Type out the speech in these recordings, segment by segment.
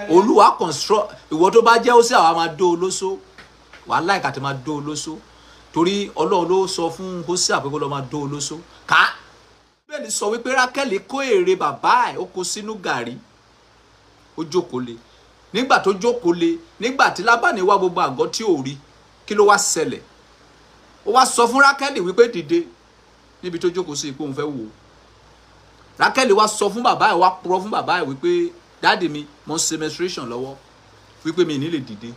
Olúwa construct ìwọ tó bá jẹ́ ó sí àwa máa dó olóso wà láì ká ti máa dó olóso torí Ọlọ́run ló sọ fún Hósíà pé kó lọ máa dó olóso ká bẹ́ẹ̀ ni sọ wípé Rákẹ́lì kó èrè bàbá ẹ̀ ó kó sínú gàrí ó jókòó lé nígbà tó jókòó lé nígbà tí Lábánì wá gbogbo àgọ́ tí ò rí kí ló wá ṣẹlẹ̀ ó wá sọ fún Rákẹ́lì wípé dìde níbi tó jókòó sí ipò òun fẹ́ wò Rákẹ́lì wá sọ fún bàbá ẹ̀ wá purọ́ fún bàbá ẹ̀ wípé dáàdì mi mo ń ṣe menstruation lọ́wọ́ wípé mi ní lè dìde.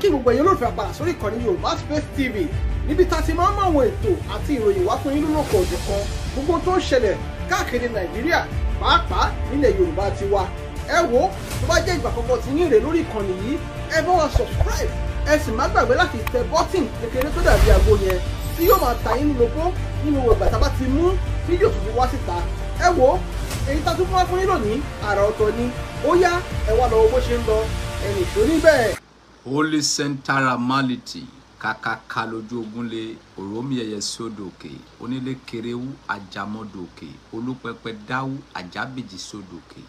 Kí gbogbo ẹ̀yin olólùfẹ́ àpàdà sórí ìkànnì Yorùbá Space TV níbi tá a ti máa ń mọ àwọn ètò àti ìròyìn wá fún yín lólókò òjò kan gbogbo tó ń ṣẹlẹ̀ káàkiri Nàìjíríà pàápàá nílẹ̀ Yorùbá ti wa. Ẹ wo tó bá jẹ́ ìgbà àkọ́kọ́ tí yín rè lórí ìkànnì yìí ẹ bá wa subscribe ẹ sì má gbàgbé láti tẹ bọ́tìn kékeré tó dàbí àgbo yẹn tí yóò máa ta yín lóko nínú ìgbà tá a bá ti mú fídíò tuntun wá síta. Ẹ wo èyí tá a tún fún wa fún yín lónìí àrà ọ̀tọ̀ ni ó yá ẹ wá lọ bó ṣe ń lọ ẹnì tó níbẹ̀. Holy Central Mality kàkàkà lójú ogunlé òrómìẹyẹ sódòkè onílé kéréwú àjàmọdòkè olúpẹpẹ dáwú àjábìjì sódòkè.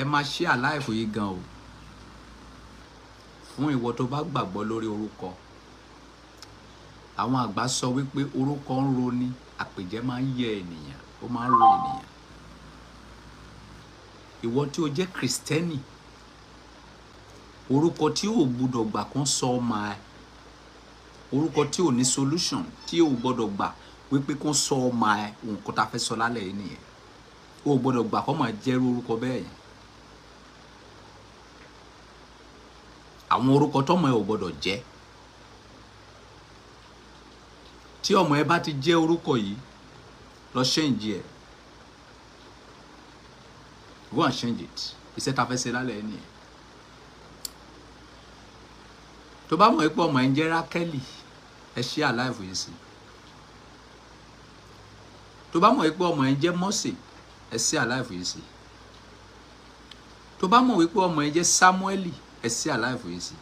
Ẹ máa ṣe àláìfò yìí gan o fún ìwọ tó bá gbàgbọ́ lórí orúkọ. Àwọn àgbà sọ wípé orúkọ ń roni àpèjẹ máa ń yẹ ènìyàn ó máa ń ro ènìyàn. Ìwọ tí o jẹ́ Kristẹni orúkọ tí o gbọ́dọ̀ gbà kán sọ ọmọ ẹ orúkọ tí o ní solution tí o gbọ́dọ̀ gbà wípé kán sọ ọmọ ẹ nǹkan tá fẹ́ sọ lálẹ́ yìí nìyẹn o gbọ́dọ̀ gbà kán máa jẹ́rú orúkọ bẹ́ẹ̀ yẹn. Àwọn orúkọ tọ́mọ ẹ ò gbọ́dọ̀ jẹ́ tí ọmọ ẹ bá ti jẹ́ orúkọ yìí lọ change ẹ go and change it iṣẹ́ tá fẹ́ ṣe lálẹ́ yìí nìyẹn. Tó bá mọ̀ pé ọmọ ẹ ń jẹ́ Rákẹ́lì ẹ ṣe àláìfò yìí sí. Tó bá mọ̀ pé ọmọ ẹ ń jẹ́ Mósè ẹ ṣe àláìfò yìí sí. Tó bá mọ̀ wípé ọmọ ẹ jẹ́ Sámúẹ́lì ẹ ṣe àláìfò yìí sí.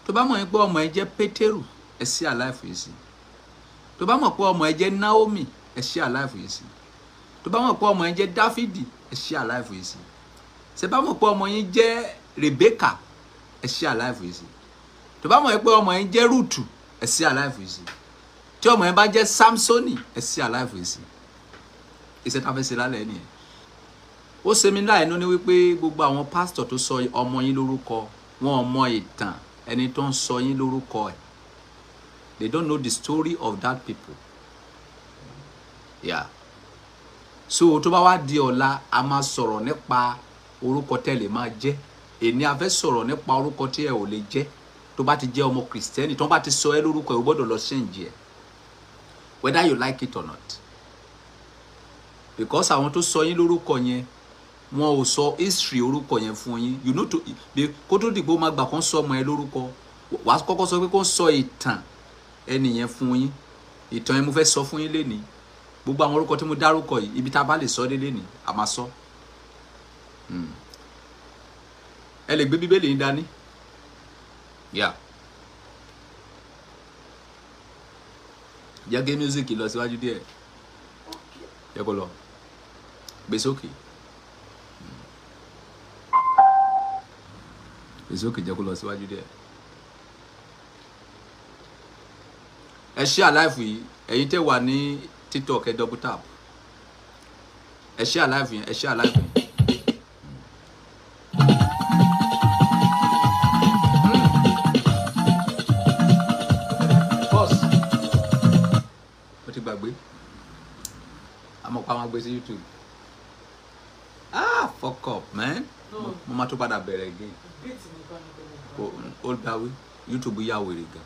Tó bá mọ̀ pé ọmọ ẹ jẹ́ Pétérù ẹ ṣe àláìfò yìí sí. Tó bá mọ̀ pé ọmọ ẹ jẹ́ Náómì ẹ ṣe àláìfò yìí sí. Tó bá mọ̀ pé ọmọ ẹ jẹ́ Dáfídì ẹ ṣe àláìfò yìí sí. Ṣé bá mọ̀ pé ọmọ yín jẹ́ Rèbékà ẹ ṣe àláìfò yìí sí. Tó bá mọ̀ pé ọmọ yín jẹ́ Rúùtù ẹ ṣe àláìfò yìí sí. Tí ọmọ yín bá jẹ́ Sámsónì ẹ ṣe àláìfò yìí sí. Iṣẹ́ tá fẹ́ ṣe lálẹ́ nìyẹn. Ó ṣe mí láìnú ní wípé gbogbo àwọn pásítọ̀ tó sọ ọmọ yín lórúkọ wọn ò mọ ìtàn ẹni tó ń sọ yín lórúkọ ẹ̀. They don't know the story of that people. Yeah. So tó bá wá di ọ̀la a máa sọ̀rọ̀ nípa orúkọ tẹ́lẹ̀ máa jẹ́. Èní a fẹ́ sọ̀rọ̀ nípa orúkọ tí ẹ ò lè jẹ́. Tó bá ti jẹ́ ọmọ Kristẹni tó bá ti sọ ẹ́ lórúkọ ẹ o gbọ́dọ̀ lọ change ẹ̀. Whether you like it or not. Because àwọn tó sọ yín lórúkọ yẹn wọn ò sọ history orúkọ yẹn fún yín. You know to kó tó dìgbò máa gbà kán sọ ọmọ ẹ lórúkọ wàá kọ́kọ́ sọ pé kó sọ ìtàn ẹnìyẹn fún yín. Ìtàn yẹn mo fẹ́ sọ fún yín lénìí. Gbogbo àwọn orúkọ tí mo dárúkọ yìí ibi tá a bá lè sọ dé lénìí a máa sọ. Ẹ lè gbé Bíbélì yín dání. Yeah. Jẹ́ kí music lọ síwájú díẹ̀. Jẹ́ kó lọ. Gbé sókè. Gbé sókè jẹ́ kó lọ síwájú díẹ̀. Ẹ ṣe àláìfù yìí ẹ̀yin tẹ́ wà ní TikTok ẹ double tap. Ẹ ṣe àláìfù yẹn ẹ ṣe àláìfù yẹn. YouTube. Fuck up, man. Mo máa tó padà bẹ̀rẹ̀ again. Ó dáwé YouTube yà wèrè gan.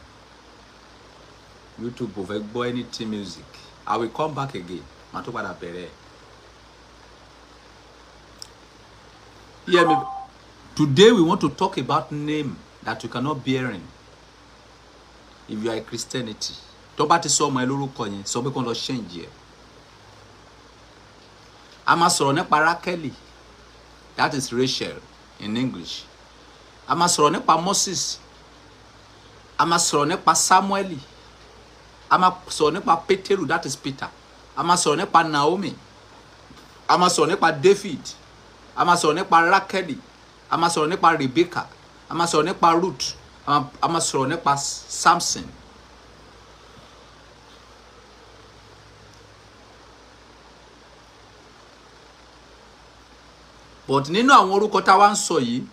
YouTube kò fẹ́ gbọ́ anything music. I will come back again. Máa tó padà bẹ̀rẹ̀. Hear me. Today we want to talk about name that you cannot bearing. If you are a Christianity. Tó bá ti sọ ọmọ ẹ lórúkọ yẹn, sọ pé kó lọ change ẹ. A máa sọ̀rọ̀ nípa Rákẹ́lì. That is Rachel in English. A máa sọ̀rọ̀ nípa Moses. A máa sọ̀rọ̀ nípa Samuel. A máa sọ̀rọ̀ nípa Pétérù, that is Peter. A máa sọ̀rọ̀ nípa Naomi. a máa sọ̀rọ̀ nípa David, a máa sọ̀rọ̀ nípa Rákẹ́lì, a máa sọ̀rọ̀ nípa Rebecca, a máa sọ̀rọ̀ nípa Ruth, a máa sọ̀rọ̀ nípa Samson. But nínú àwọn orúkọ tá wá ń sọ yìí,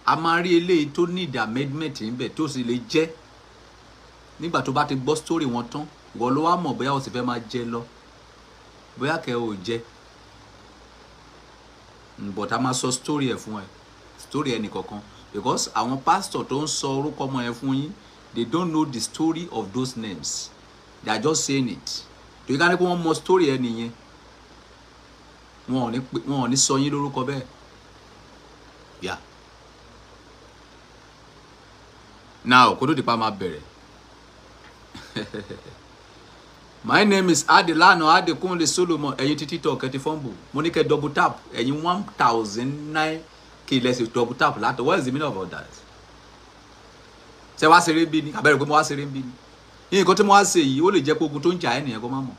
a máa rí eléyìí tó ní amendment níbẹ̀ tó sì lè jẹ́ nígbà tó bá ti gbọ́ story wọn tán, ìwọ ló wá mọ̀ bóyá o sì fẹ́ máa jẹ lọ, bóyá kẹ́ ò jẹ. But a máa sọ story ẹ̀ fún ẹ, story ẹnì kọ̀ọ̀kan, because àwọn pastor tó ń sọ orúkọ ọmọ yẹn fún yín, they don't know the story of those names, they are just saying it. tó yí ká ní pé wọ́n mọ story ẹ nìyẹn, wọn ò ní sọ yín lórúkọ bẹ́ẹ̀. Yeah. Now, kó tó di pa máa bẹ̀rẹ̀. My name is Adelano Adekunle Solomon. Ẹ̀yin ti TikTok ẹ ti fumble. Mo ní kẹ́ double tap. Ẹ̀yin 1,009K lẹ́sìn double tap látọ̀. What is the meaning of all that? Ṣé wá ṣeré bí ni? Àbẹ̀rẹ̀ pé mo wá ṣeré bí ni? Nǹkan tí mo wá ṣe yìí, ó lè jẹ́ pé ogun tó ń jà ẹ́ nìyẹn kó má mọ̀.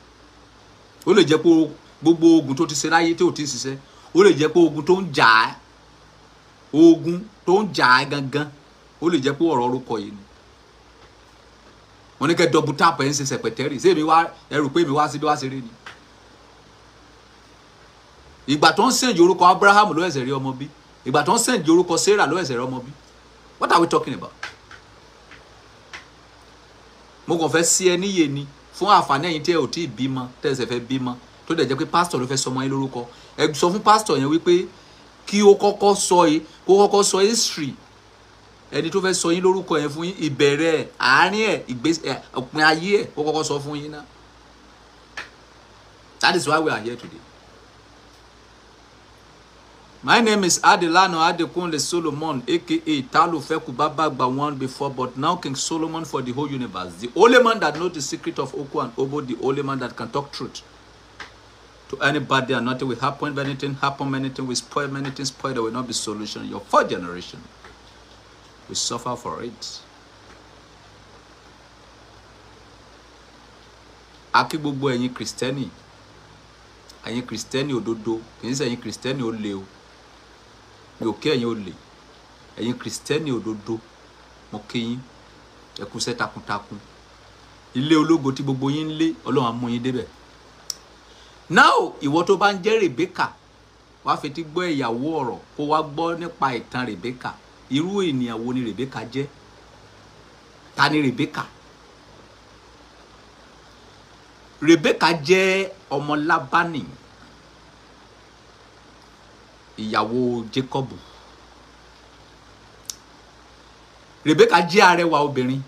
Ó lè jẹ́ pé gbogbo ogun tó ti ṣe láyé tí ò ti ṣiṣẹ́. Ó lè jẹ́ pé ogun tó ń jà ẹ́ gangan. Ó lè jẹ́ pé ọ̀rọ̀ orúkọ yìí ni. Wọ́n ní kẹ́ double tap ẹ̀ ń ṣe sẹ̀pẹ̀tẹ́rì. Ṣé èmi wá ẹrù pé èmi wá síbi wá ṣeré ni? Ìgbà tó ń sẹ́ǹdì orúkọ Abraham ló ẹ̀sẹ̀ rí ọmọ bí. Ìgbà tó ń sẹ́ǹdì orúkọ Sarah ló ẹ̀sẹ̀ rí ọmọ bí. What are we talking about? Mo kàn fẹ́ sí ẹ níyè ni fún àǹfààní ẹ̀yin tí ẹ ò tí ì bímọ, tẹ́sẹ̀ fẹ́ bímọ, tó dẹ̀ jẹ́ pé pásítọ̀ ló fẹ́ sọmọ yín lórúkọ. Ẹ sọ fún pásítọ̀ yẹn wípé kí ó kọ́kọ́ sọ history ẹni tó fẹ́ sọ yín lórúkọ yẹn fún yín, ìbẹ̀rẹ̀ àárín ẹ̀, ìgbésẹ̀ òpin ayé ẹ̀, ó kọ́kọ́ sọ fún yín náà. That is why we are here today. My name is Adelano Adekunle Solomon, aka Talufeku Babagba one before, but now King Solomon for the whole universe. The only man that knows the secret of Oku and Obo, the only man that can talk truth to anybody, and nothing will happen. If anything happen, anything will spoil, anything spoil, there will not be solution. Your fourth generation will suffer for it. Aki gbogbo ẹ̀yin Kristẹni òdodo, kì í ṣe ẹ̀yin Kristẹni olè o. Mi ò kí ẹ̀yin olè. Ẹ̀yin Kristẹni òdodo, mo kí yín. Ẹ kú iṣẹ́ takuntakun. Ilé ológo tí gbogbo yín ń lé, Ọlọ́run á mú yín débẹ̀. Now, ìwọ tó bá ń jẹ́ Rebecca, wá fetí gbọ́ ìyàwó ọ̀rọ̀ kó wá gbọ́ nípa ìtàn Rebecca. Irú ènìyàn wo ni Rebecca jẹ́? Ta ni Rebecca? Rebecca jẹ́ ọmọ Lábánì, ìyàwó Jacob. Rebecca jẹ́ arẹwà obìnrin,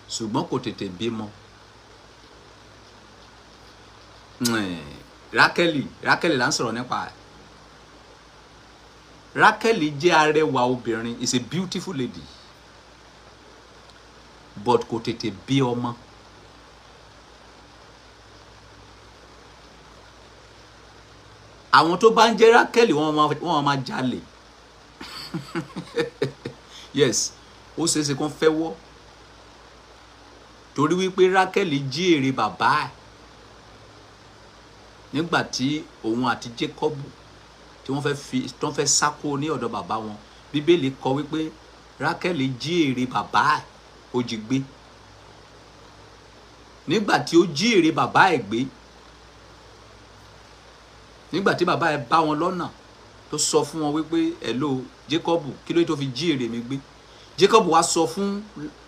ṣùgbọ́n kò tètè bímọ. Rákẹ́lì là ń sọ̀rọ̀ nípa ẹ̀. Rákẹ́lì jẹ́ arẹwà obìnrin, is a beautiful lady, but kò tètè bí ọmọ. Àwọn tó bá ń jẹ́ Rákẹ́lì wọ́n máa jalè. Yes, ó ṣeéṣe kán fẹ́ wọ́. Torí wípé Rákẹ́lì jí èrè bàbá ẹ̀ nígbà tí òun àti Jacob tí wọ́n fẹ́ sákó ní ọ̀dọ̀ bàbá wọn. Bíbélì kọ wípé Rákẹ́lì jí èrè bàbá ẹ̀ ó jí gbé. Nígbà tí ó jí èrè bàbá ẹ̀ gbé, nígbà tí bàbá ẹ̀ bá wọn lọ́nà tó sọ fún wọn wípé hello Jacob, kí ló tó fi jí èrè mi gbé? Jacob wá sọ fún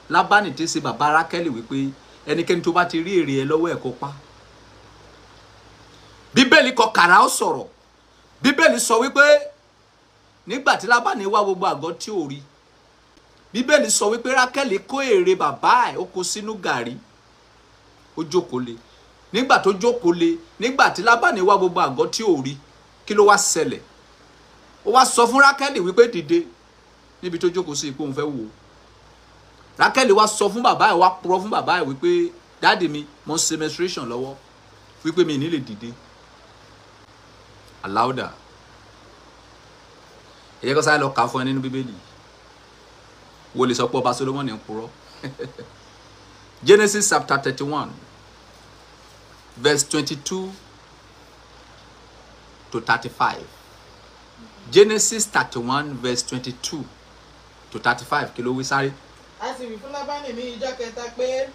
Lábánì tí ṣe bàbá Rákẹ́lì wípé ẹnikẹ́ni tó bá ti rí èrè ẹ lọ́wọ́ ẹ̀ kó pa. Bíbélì kọ kàrà ó sọ̀rọ̀. Bíbélì sọ wípé nígbà tí Lábánì wá gbogbo àgọ́ tí ò rí, Bíbélì sọ wípé Rákẹ́lì kó èrè bàbá ẹ̀ ó kó sínú gàrí, ó jókòó lé. Nígbà tó jókòó lé, nígbà tí Lábánì wá gbogbo àgọ́ tí ò rí, kí ló wá ṣẹlẹ̀? Ó wá sọ fún Rákẹ́lì wípé dìde níbi tó jókòó sí ipò òun fẹ́ wò. Rákẹ́lì wá sọ fún bàbá ẹ̀, wá purọ́ fún bàbá ẹ̀ wípé dáàdì mi mo ń ṣe menstruation lọ́wọ́, wípé mi ní lè dìde. Aláùdà. Ẹ jẹ́ kó sáré lọ kà fún ẹ nínú Bíbélì. Wo lè sọ pé ọba Solomon ń purọ́? Genesis chapter 31 verse 22 to 35. Genesis 31 verse 22 to 35. Kí ló wí sáré? A sì wí fún Lábánì ní ìjọ́ kẹta pé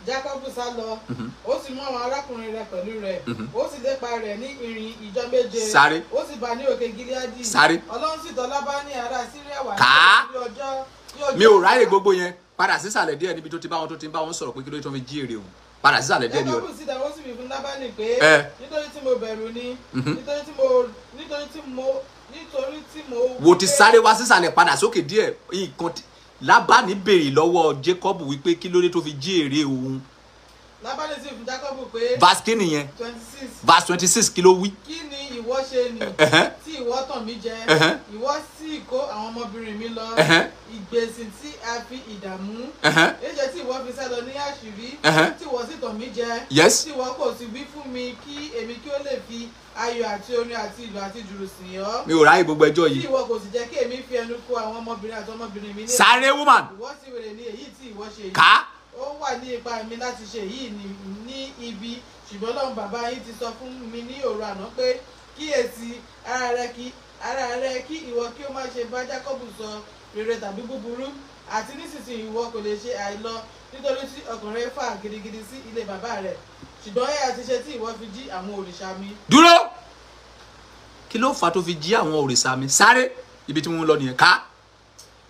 Jákọ́bù sá lọ, ó sì mú àwọn arákùnrin rẹ̀ pẹ̀lú rẹ̀, ó sì lépa rẹ̀ ní ìrìn ìjọ́ méje, sáré, ó sì bá ní òkè Gíleádì. sáré. Ọlọ́run sì tọ̀ Lábánì ará Síríà wá Ká. ní ọjọ́. Mi ò ráyè gbogbo yẹn. Padà sísàlẹ̀ díẹ̀ níbi tó ti bá wọn sọ̀rọ̀ pé kí ló tó fi jí èrè òun. Padà sísàlẹ̀ díẹ̀ ni o. Jákọ́bù sì dáwọ́ sí wí fún Lábánì pé nítorí tí mo bẹ̀rù ni, nítorí tí mo Wo ti sáré wá sísàlẹ̀ padà sókè díẹ̀. Nǹkan Lábánì béèrè lọ́wọ́ Jacob wípé kí ló dé tó fi jí èrè òun. Lábánì sì fún Jákọ́bù pé Verse kí nìyẹn? 26. Verse 26 kí ló wí? Kí ni ìwọ ṣe nì tí ìwọ tàn mí jẹ? Ìwọ sì kó àwọn ọmọbìnrin mi lọ. Ìgbèsì tí a fi ìdààmú. Èjẹ tí ìwọ fi sálọ ní àṣírí. Tí ìwọ sì tàn mí jẹ. Yes. Tí ìwọ kò sì wí fún mi kí èmi kí ó lè fi ayọ̀ àti orin àti ìlù àti jùrù sìn ọ́. Mi ò ráyè gbogbo ẹjọ́ Tí yìí. ìwọ kò sì jẹ́ kí èmi fi ẹnu kò àwọn ọmọbìnrin àti ọmọbìnrin mi ní. Sáré woman. Ìwọ sì wèrè ní èyí tí ìwọ ṣe yìí. Ká. Ó wà ní ipa mi láti ṣe èyí ní ibi, ṣùgbọ́n Ọlọ́run bàbá yín ti sọ fún mi ní òru àná pé kíyèsí ara rẹ kí ìwọ kí ó má ṣe bá Jákọ́bù sọ rere tàbí búburú, àti nísinsìnyí ìwọ kò lè ṣe àìlọ nítorí tí ọkàn rẹ fà gidigidi sí ilé bàbá rẹ, ṣùgbọ́n ẹ àti ṣe tí ìwọ fi jí àwọn òrìṣà mi. Dúró. Kí ló fà tó fi jí àwọn òrìṣà mi? Sáré. Ibi tí wọ́n lọ nìyẹn. Ká.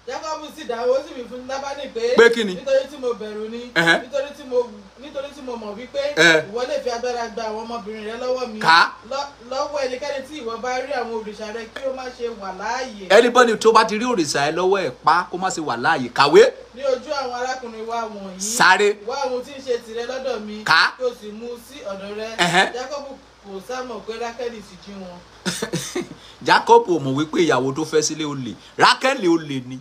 Jákọ́bù sì dáwọ́ ó sì wí fún Lábánì pé kí ni? nítorí tí mo bẹ̀rù ni, nítorí tí mo mọ̀ wípé ìwọ lè fi agbára gba àwọn ọmọbìnrin rẹ lọ́wọ́ mi. Ká. Lọ́wọ́ ẹnikẹ́ni tí ìwọ bá rí àwọn òrìṣà rẹ kí ó má ṣe wà láàyè. Anybody tó bá ti rí òrìṣà ẹ lọ́wọ́ ẹ̀ pa kó má ṣe wà láàyè. Kàwé. Ní ojú àwọn arákùnrin wa wọ̀nyí. Sáré. Wá ohun tí ń ṣe tìrẹ lọ́dọ̀ mi. Ká. Kí o sì mú sí ọ̀dọ̀ rẹ. Jákọ́bù kò sá mọ̀ pé Rákẹ́lì sì jí wọn. Jacob ò mọ̀ wípé ìyàwó tó fẹ́ sílé olè. Rákẹ́lì olè ni.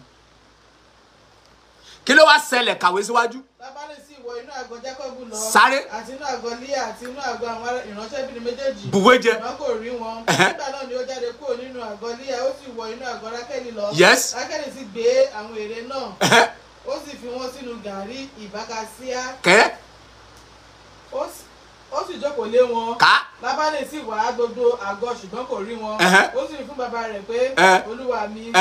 Kí ló wá ṣẹlẹ̀? Kàwé síwájú. Lábánì sì wọ inú àgọ́ Jákọ́bù lọ. Sáré. Àti inú àgọ́ Líà àti inú àgọ́ àwọn ìránṣẹ́bìnrin méjèèjì. Bùwé jẹ. Ṣùgbọ́n kò rí wọn. Nígbà náà ni ó jáde kúrò nínú àgọ́ Líà, ó sì wọ inú àgọ́ Rákẹ́lì lọ. Yes. Rákẹ́lì sì gbé àwọn ère náà. Ó sì fi wọ́n sínú gàárì ìbákasíá. Kẹ́. Ó sì jókòó lé wọn. Ká. Lábánì sì wá gbogbo àgọ́ ṣùgbọ́n kò rí wọn. Ó sì rí fún bàbá rẹ̀ pé olúwa mi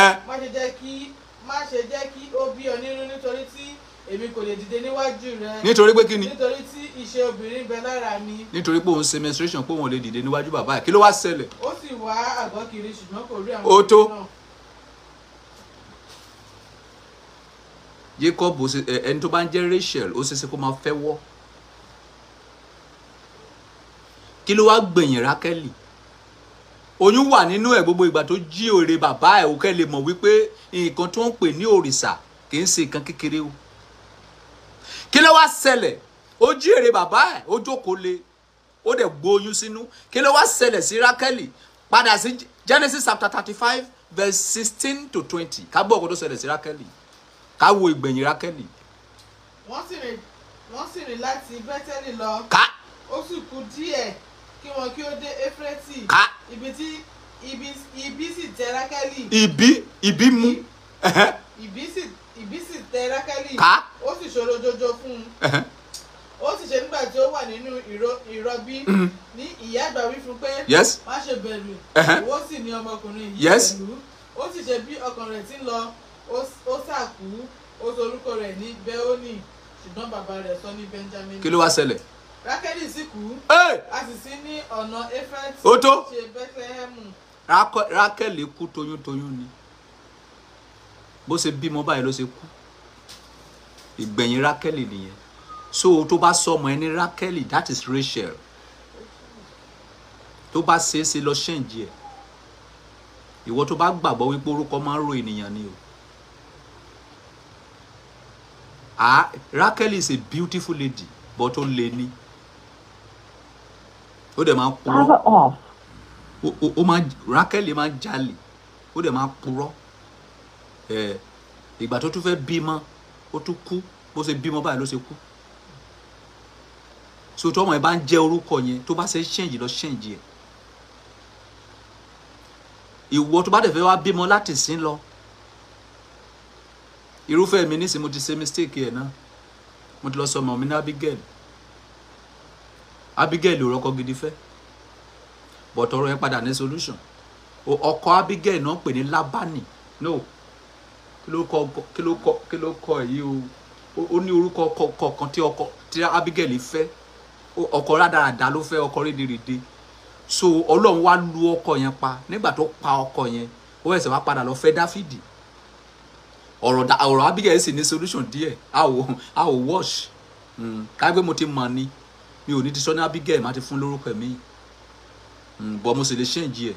má ṣe jẹ́ kí ó bí ọ nínú nítorí tí èmi kò lè dìde níwájú rẹ. Nítorí pé kí ni? Nítorí tí iṣẹ́ obìnrin bẹ lára mi. Nítorí pé òun ṣe menstruation pé òun lè dìde níwájú bàbá ẹ̀. Kí ló wá ṣẹlẹ̀? Ó sì wá àgọ́ kiri ṣùgbọ́n kò rí àwọn Ó tó. náà. Jacob ẹni tó bá ń jẹ́ Rachel ó ṣeéṣe kó máa fẹ́ wọ́. Kí ló wá gbẹ̀yìn Rákẹ́lì? Oyún wà nínú ẹ̀ gbogbo ìgbà tó jí òrè bàbá ẹ̀ ó kẹ́ lè mọ̀ wípé nǹkan tó ń pè ní òrìṣà kì í ṣe nǹkan kékeré o. Kí ló wá ṣẹlẹ̀? Ó jí èrè bàbá ẹ̀ ó jókòó lé ó dẹ̀ gbóyún sínú. Kí ló wá ṣẹlẹ̀ sí Rákẹ́lì? Padà sí Genesis chapter 35 verse 16 to 20. Ká gbọ́ ọkọ tó ṣẹlẹ̀ sí Rákẹ́lì. Ká wo ìgbẹ̀yìn Rákẹ́lì. Wọ́n sì rìn láti Bẹ́tẹ́lì lọ. Ká. Ó sì kù díẹ̀ kí wọn kí ó dé Éfrétì. Ká. Ibi tí ibi sì tẹ Rákẹ́lì. Ibi mú. Ibi sì tẹ Rákẹ́lì. Ká. Ó sì ṣòro jọjọ fún un. Ó sì ṣe nígbà tí ó wà nínú ìrọbí ní ìyá àgbà wí fún pé Yes. má ṣe bẹ̀rù, ìwọ sì ní ọmọkùnrin yìí Yes. pẹ̀lú. Ó sì ṣe bí ọkàn rẹ̀ ti ń lọ, ó sàkú, ó sọ orúkọ rẹ̀ ní Bẹ́ónì, ṣùgbọ́n bàbá rẹ̀ sọ ní Benjamin. Kí ló wá ṣẹlẹ̀? Rákẹ́lì sì kú. Hey! A sì sí ní ọ̀nà Éfrétì. Ó tó. Ṣe Bẹ́tlẹ́hẹ́mù. Rákẹ́lì kú toyúntoyún ni. Bó ṣe bímọ báyìí ló ṣe kú. Ìgbẹ̀yìn Rákẹ́lì nìyẹn. So tó bá sọ ọmọ ẹni Rákẹ́lì, that is Rachel. Tó bá ṣe é ṣe lọ ṣẹ́ǹjì ẹ̀. Ìwọ tó bá gbàgbọ́ wípé orúkọ máa ń ro ènìyàn ni o. Rákẹ́lì is a beautiful lady, but ó lè ní. Ó dẹ̀ máa ń purọ́. Rákẹ́lì máa ń jalè. Ó dẹ̀ máa ń purọ́. Ìgbà tó tún fẹ́ bímọ, ó tún kú. Bó ṣe bímọ báyìí ló ṣe kú. So tó ọmọ ẹ bá ń jẹ́ orúkọ yẹn, tó bá ṣe ṣẹ́ǹjì lọ ṣẹ́ǹjì ẹ̀. Ìwọ tó bá dẹ̀ fẹ́ wá bímọ láti sin lọ. Irúfẹ́ mi nísìnyí mo ti ṣe mistake ẹ̀ náà. mo ti lọ sọ ọmọ mi ní Abigail. Abigail ò rọ́kọ gidi fẹ́, but ọ̀rọ̀ yẹn padà ní solution. Ọkọ Abigail náà pè ní Lábánì. No, kí ló kọ èyí o? Ó ní orúkọ kọ̀ọ̀kan tí Abigail fẹ́. Ọkọ rádaràda ló fẹ́, ọkọ rédèrèdè. So Ọlọ́run wá lu ọkọ yẹn pa. Nígbà tó pa ọkọ yẹn, ó ẹsẹ̀ wá padà lọ fẹ́ Dáfídì. Ọ̀rọ̀ Abigail sì ní solution díẹ̀. A ò wash. Kágbé mo ti mọ̀ ni, mi ò ní ti sọ ní Abigail, má ti fún lórúkọ mi. But mo sì lè change ẹ̀.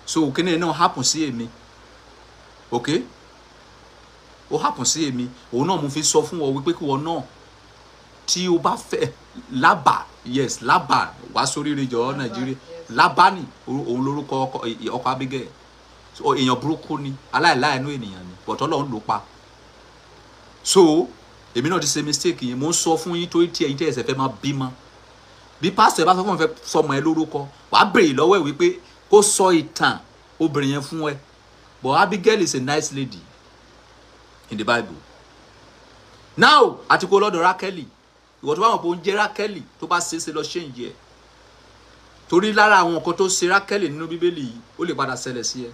So kíni náà happen sí èmi. Okay? Ó happen sí èmi. Òun náà mo fi sọ fún ọ wípé kí wọ́n náà tí o bá fẹ́ Lábà, yes, Lábà wá sórí ìrìnjọ Nàìjíríà. Lábánì òun lórúkọ ọkọ Abigail. So èèyàn burúkú ni, aláìláìnú ènìyàn ni, but Ọlọ́run ló pa. So èmi náà ti ṣe mistake yẹn, mo ń sọ fún yín torí tí ẹ̀yin tẹ́ ẹsẹ̀ fẹ́ máa bímọ. Bí pásítọ̀ bá sọ fún mi fẹ́ sọmọ ẹ lórúkọ, wàá béèrè lọ́wọ́ ẹ̀ wípé kó sọ ìtàn obìnrin yẹn fún ẹ. But Abigail is a nice lady in the Bible. Now àti kó lọ́dọ̀ Rákẹ́lì, ìwọ tó bá mọ̀ pé ó ń jẹ́ Rákẹ́lì tó bá ṣe é ṣe lọ change ẹ̀. Torí lára àwọn nǹkan tó ṣe Rákẹ́lì nínú Bíbélì yìí ó lè padà ṣẹlẹ̀ sí ẹ.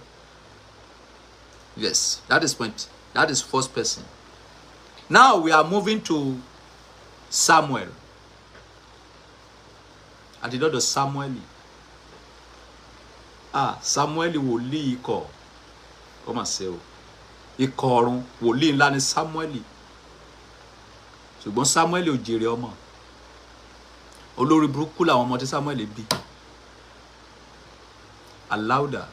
Yes, that is first person. Now we are moving to Samuel. Àti dọ́dọ̀ Samueli. Samueli wòlíì ikọ̀. Ó mà ṣe o. Ikọ̀ ọ̀run wòlíì ńlá ni Samueli. Ṣùgbọ́n Samueli ò jèrè ọmọ. Olórí burúkú làwọn ọmọ tí Samueli bí. Aláùdà.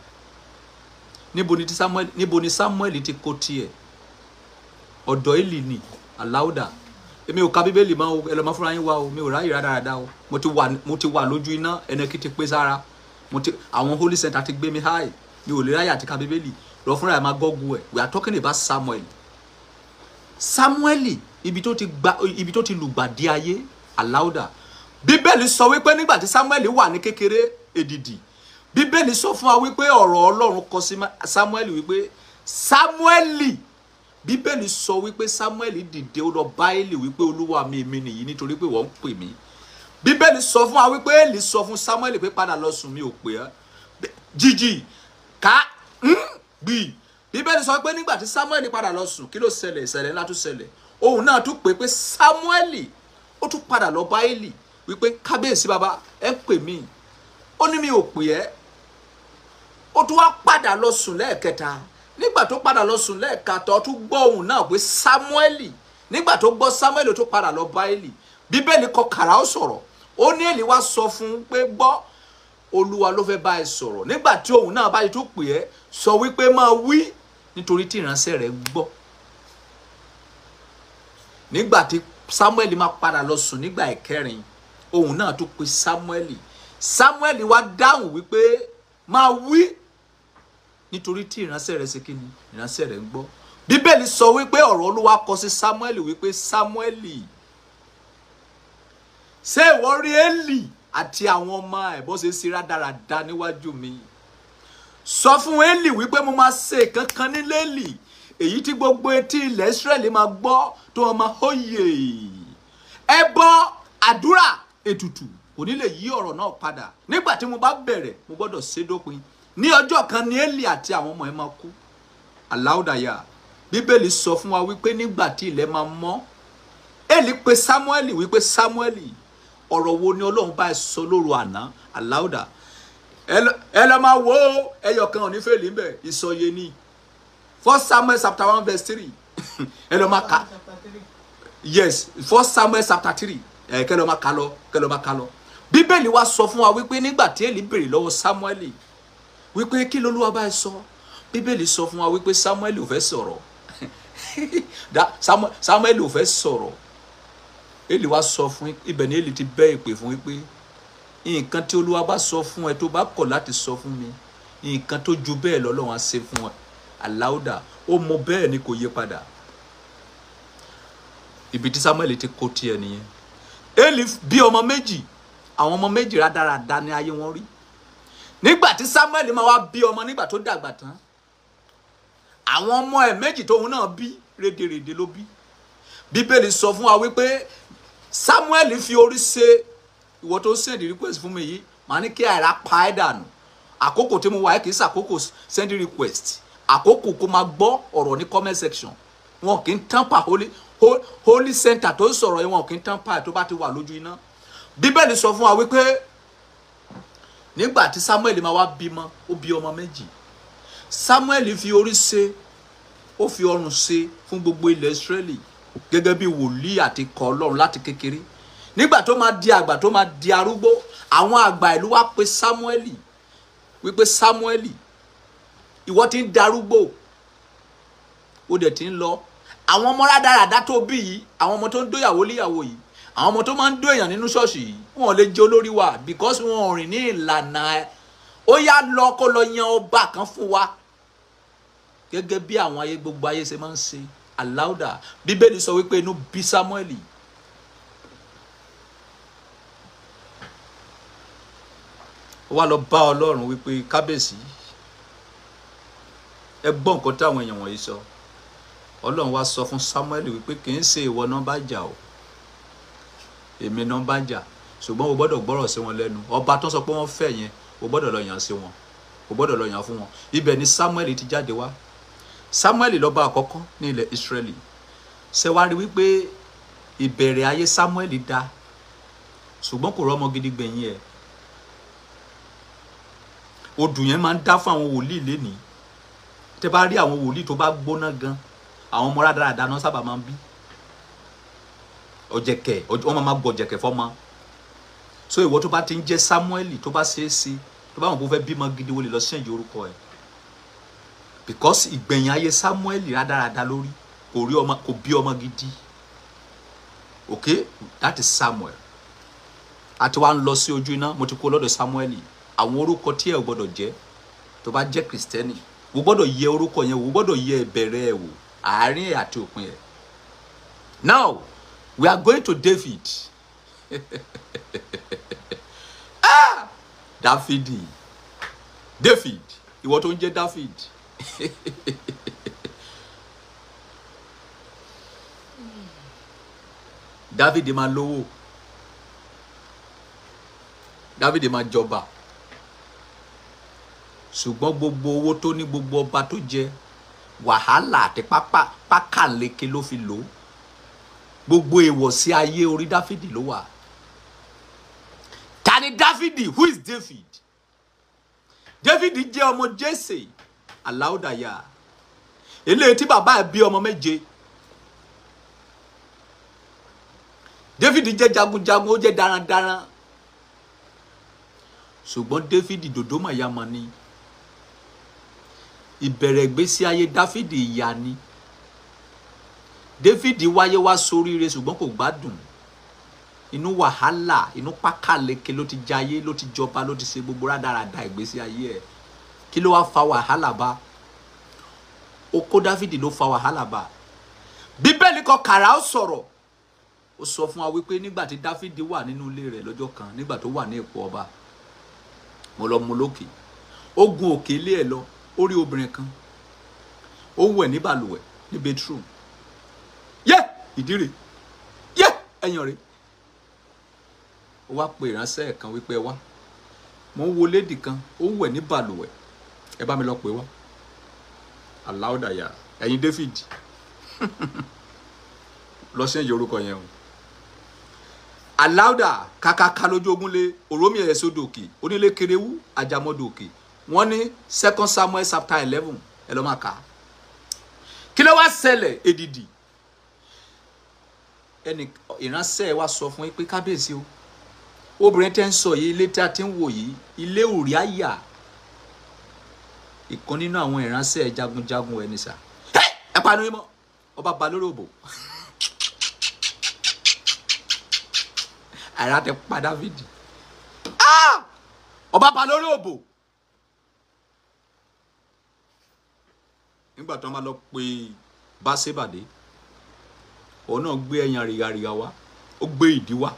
Níbo ni Samueli ti kó tiẹ̀? Ọ̀dọ̀ Élì ni. Aláùdà. Èmi ò ka Bíbélì mọ́ o, ẹ lọ máa fúnra yín wá o, mi ò ráyè rádaràda o. Mo ti wà lójú iná, ẹnẹ́kí ti pé sára. Àwọn Holy Center ti gbé mi high. Mi ò lè ráyè àti ka Bíbélì. Lọ fúnra ẹ̀ máa gọ́gù ẹ̀. We are talking about Samuel. Samueli, ibi tó ti lùgbàdì ayé, Aláùdà. Bíbélì sọ wípé nígbà tí Samueli wà ní kékeré èdìdì. Bíbélì sọ fún wa wípé ọ̀rọ̀ Ọlọ́run kọ sí Samueli wípé Samueli. Bíbélì sọ wípé Samueli dìde ó lọ bá Élì wípé Olúwa mi èmi nìyí nítorí pé wọ́n ń pè mí. Bíbélì sọ fún wa wípé Élì sọ fún Samueli pé padà lọ sùn mi ò pè ẹ́. Jíjì ká gbì. Bíbélì sọ pé nígbà tí Samueli padà lọ sùn kí ló ṣẹlẹ̀, ìṣẹ̀lẹ̀ ńlá tún ṣẹlẹ̀. Òun náà tún pè Samueli ó tún padà lọ bá Élì wípé kábíyèsí bàbá ẹ pè mí. Ó ní mi ò pè ẹ́. Ó tún wá padà lọ sùn lẹ́ẹ̀kẹta. Nígbà tó padà lọ sùn lẹ́ẹ̀kẹta ó tún gbọ́ ohùn náà pé Samueli. Nígbà tó gbọ́ Samueli ó tún padà lọ bá Élì. Bíbélì kọ kàrà ó sọ̀rọ̀. Ó ní Élì wá sọ fún un pé gbọ́ Olúwa ló fẹ́ bá ẹ sọ̀rọ̀. Nígbà tí ohùn náà bá yí tó pè ẹ́ sọ wípé máa wí nítorí tí ìránṣẹ́ rẹ̀ gbọ́. Nígbà tí Samueli máa padà lọ sùn nígbà ìkẹrin ohùn náà tún pè Samueli. Samueli wá dáhùn wípé máa wí nítorí tí ìránṣẹ́ rẹ̀ ṣe kíni, ìránṣẹ́ rẹ̀ ń gbọ́. Bíbélì sọ wípé ọ̀rọ̀ Olúwa kọ sí Samueli wípé Samueli, ṣé ìwọ rí Élì àti àwọn ọmọ ẹ̀ bó ṣe ṣe rádaràda níwájú mi? Sọ fún Élì wípé mo máa ṣe kankan nílé Élì èyí tí gbogbo etí ilẹ̀ Ísírẹ́lì máa gbọ́ tó wọn máa hóye. Ẹbọ, àdúrà, ètùtù kò ní lè yí ọ̀rọ̀ náà padà. Nígbà tí mo bá bẹ̀rẹ̀ mo gbọ́dọ̀ ṣe dópin. Ní ọjọ́ kan ni Élì àti àwọn ọmọ ẹ̀ máa kú. Aláùdàyà. Bíbélì sọ fún wa wípé nígbà tí ilẹ̀ máa mọ́ Élì pè Samueli wípé Samueli ọ̀rọ̀ wo ni Ọlọ́run bá ẹ sọ lóru àná? Aláùdà. Ẹ lọ máa wo ẹyọ kan ò ní fèlì ńbẹ̀ ìsọyé ni. 1 Samuel chapter 1 verse 3. Ẹ lọ máa kà. Yes, 1 Samuel chapter 3. Kẹ́ lọ máa kà lọ. Bíbélì wa sọ fún wa wípé nígbà tí Élì béèrè lọ́wọ́ Samueli wípé kí l'Olúwa bá ẹ sọ? Bíbélì sọ fún wa wípé Samueli ò fẹ́ sọ̀rọ̀. Samueli ò fẹ́ sọ̀rọ̀. Élì wá sọ fún ibẹ̀ ni Élì ti bẹ́ ìpè fún wípé nǹkan tí Olúwa bá sọ fún ẹ tó bá kọ̀ láti sọ fún mi nǹkan tó ju bẹ́ẹ̀ l'Ọlọ́run á ṣe fún ẹ. Aláùdà ó mọ bẹ́ẹ̀ ni kò yí padà. Ibi tí Samueli ti kó tiẹ̀ nìyẹn. Élì bí ọmọ méjì, àwọn ọmọ méjì rádaràda ní ayé wọn rí. Nígbà tí Samueli máa wá bí ọmọ nígbà tó dàgbà tán àwọn ọmọ ẹ̀ méjì tóun náà bí rédèrèdè ló bí. Bíbélì sọ fún wa wípé Samuel fi orí ṣe ìwọ tó send request fún mi yìí màá ní kí àìrá pa ẹ́ dànù. Àkókò tí mo wà kì í ṣàkókò send request. Àkókò kó máa gbọ́ ọ̀rọ̀ ní comment section. Wọn kì í tamper holy center tó sọ̀rọ̀ yẹn, wọn kì í tamper tó bá ti wà lójú iná. Bíbélì sọ fún wa wípé nígbà tí Samuel máa wá bímọ, ó bí ọmọ méjì. Samuel fi orí ṣe, ó fi ọrùn ṣe fún gbogbo ilẹ̀ Israeli gẹ́gẹ́ bí wòlíì àti ikọ̀ Ọlọ́run láti kékeré. Nígbà tó máa di àgbà, tó máa di arúgbó, àwọn àgbà ìlú wá pe Samuel wípé Samuel, ìwọ ti ń darúgbó, ó dẹ̀ ti ń lọ. Àwọn ọmọ rádaràdá tó bí yìí, àwọn ọmọ tó ń dóyàwó líyàwó yìí, àwọn ọmọ tó máa ń dó èèyàn nínú ṣọ́ọ̀ṣì yìí, wọn ò lè jẹ́ olórí wa because wọn ò rìn ní ìlànà ẹ̀. Ó yá lọ kó lọ yan ọba kan fún wa gẹ́gẹ́ bí àwọn ayé gbogbo ayé ṣe máa ń ṣe. Aláùdà, Bíbélì sọ wípé inú bí Samuel. Ó wá lọ bá Ọlọ́run wípé kábíyèsí, ẹ gbọ́ nǹkan táwọn èèyàn wọ̀nyí sọ. Ọlọ́run wá sọ fún Samuel wípé kì í ṣe ìwọ náà bá jà o, èmi náà bá jà, ṣùgbọ́n o gbọ́dọ̀ gbọ́rọ̀ sí wọn lẹ́nu. Ọba tó sọ pé wọ́n fẹ́ yẹn, o gbọ́dọ̀ lọ yàn sí wọn, o gbọ́dọ̀ lọ yàn fún wọn. Ibẹ̀ ni Samuel ti jáde wá. Samuel lọ́ba àkọ́kọ́ ní ilẹ̀ Israeli. Ṣé wá rí wípé ìbẹ̀rẹ̀ ayé Samuel dá, ṣùgbọ́n kò rọ́mọ gidi gbẹ̀yìn ẹ̀. Odù yẹn máa ń dá fún àwọn wòlíì lénìí. Tẹ́ bá rí àwọn wòlíì tó bá gbóná gan, àwọn ọmọ rádaràda náà sábà máa ń bí. Ọ̀jẹ̀kẹ̀, wọ́n máa gbọ́ ọ̀jẹ̀kẹ̀ fọ́mọ. So ìwọ tó bá ti ń jẹ́ Samuel, tó bá ṣe é sí, tó bá wọn kó fẹ́ bímọ gidi, wọ́n lè lọ change orúkọ ẹ̀. Because ìgbẹ̀yìn ayé Samuel rádaràda lórí, kò bí ọmọ gidi. Okay, that is Samuel. Àti wá ń lọ sí ojú iná, mo ti kó lọ́dọ̀ Samuel. Àwọn orúkọ tí ẹ ò gbọ́dọ̀ jẹ́, tó bá jẹ́ Kristẹni, wo gbọ́dọ̀ yẹ orúkọ yẹn, wo gbọ́dọ̀ yẹ ìbẹ̀rẹ̀ ẹ̀ wò, àárín ẹ̀ àti òpin ẹ̀. Now, we are going to David. Dáfídì. David, ìwọ tó ń jẹ́ David. David máa lówó. David máa jọba. Ṣùgbọ́n gbogbo owó tó ní, gbogbo ọba tó jẹ, wàhálà àti pákàleke ló fi lò. Gbogbo èèwọ̀ sí ayé orí Dáfídì ló wà. Ta ni Dáfídì? Who is David? David jẹ́ ọmọ Jésè. Aláùdàyà. Eléyìí tí bàbá ẹ̀ bí ọmọ méje. David jẹ́ jagunjagun, ó jẹ́ darandaran. Ṣùgbọ́n David dòdó màyàmọ ni. Ìbẹ̀rẹ̀ ìgbésí ayé Dáfídì ìyà ni. David wáyé wá sóríire ṣùgbọ́n kò gbádùn. Inú wàhálà, inú pákàleke ló ti jayé, ló ti jọba, ló ti ṣe gbogbo rádaràda ìgbésí ayé ẹ̀. Kí ló wá fa wàhálà bá? Oko Dáfídì ló fa wàhálà bá. Bíbélì kọ kàrà ó sọ̀rọ̀. Ó sọ fún wa wípé nígbà tí Dáfídì wà nínú ilé rẹ̀ lọ́jọ́ kan, nígbà tó wà ní ipò ọba, mo lọ mú lókè. Ó gun òkè ilé ẹ̀ lọ, ó rí obìnrin kan. Ó wẹ̀ ní balùwẹ̀, ní bedroom. Ìdíre. Ẹ̀yàn rẹ̀. Ó wá pe ìránṣẹ́ kan wípé ẹ wá. Mo ń wo lady kan, ó wẹ̀ ní balùwẹ̀. Ẹ bá mi lọ pè wá. Aláùdàyà. Ẹ̀yin David. Lọ sí orúkọ yẹn o. Aláùdà kàkàkà lójú ogunlé, òrómì ẹ̀ sódò òkè, onílé kéréwú, àjàmọ́dò òkè. Wọ́n ní 2 Samuel chapter 11. Ẹ lọ máa kà. Kí ló wá ṣẹlẹ̀? Èdìdì. Ẹni ìránṣẹ́ wa sọ fún yín pé kábíyèsí o. Obìnrin tẹ́ ń sọ yìí, ilé tí a ti ń wò yìí, ilé òrí àyà. Ìkan nínú àwọn ìránṣẹ́ jagunjagun ẹni sà. Ẹ panu yín mọ́. Ọba ba lórí òbò. Àrà tẹ pa Dáfídì. Ọba ba lórí òbò. Nígbà tó máa lọ pé Báṣébàdé, òun náà gbé ẹyàn rìgàrìgà wá, ó gbé ìdí wá.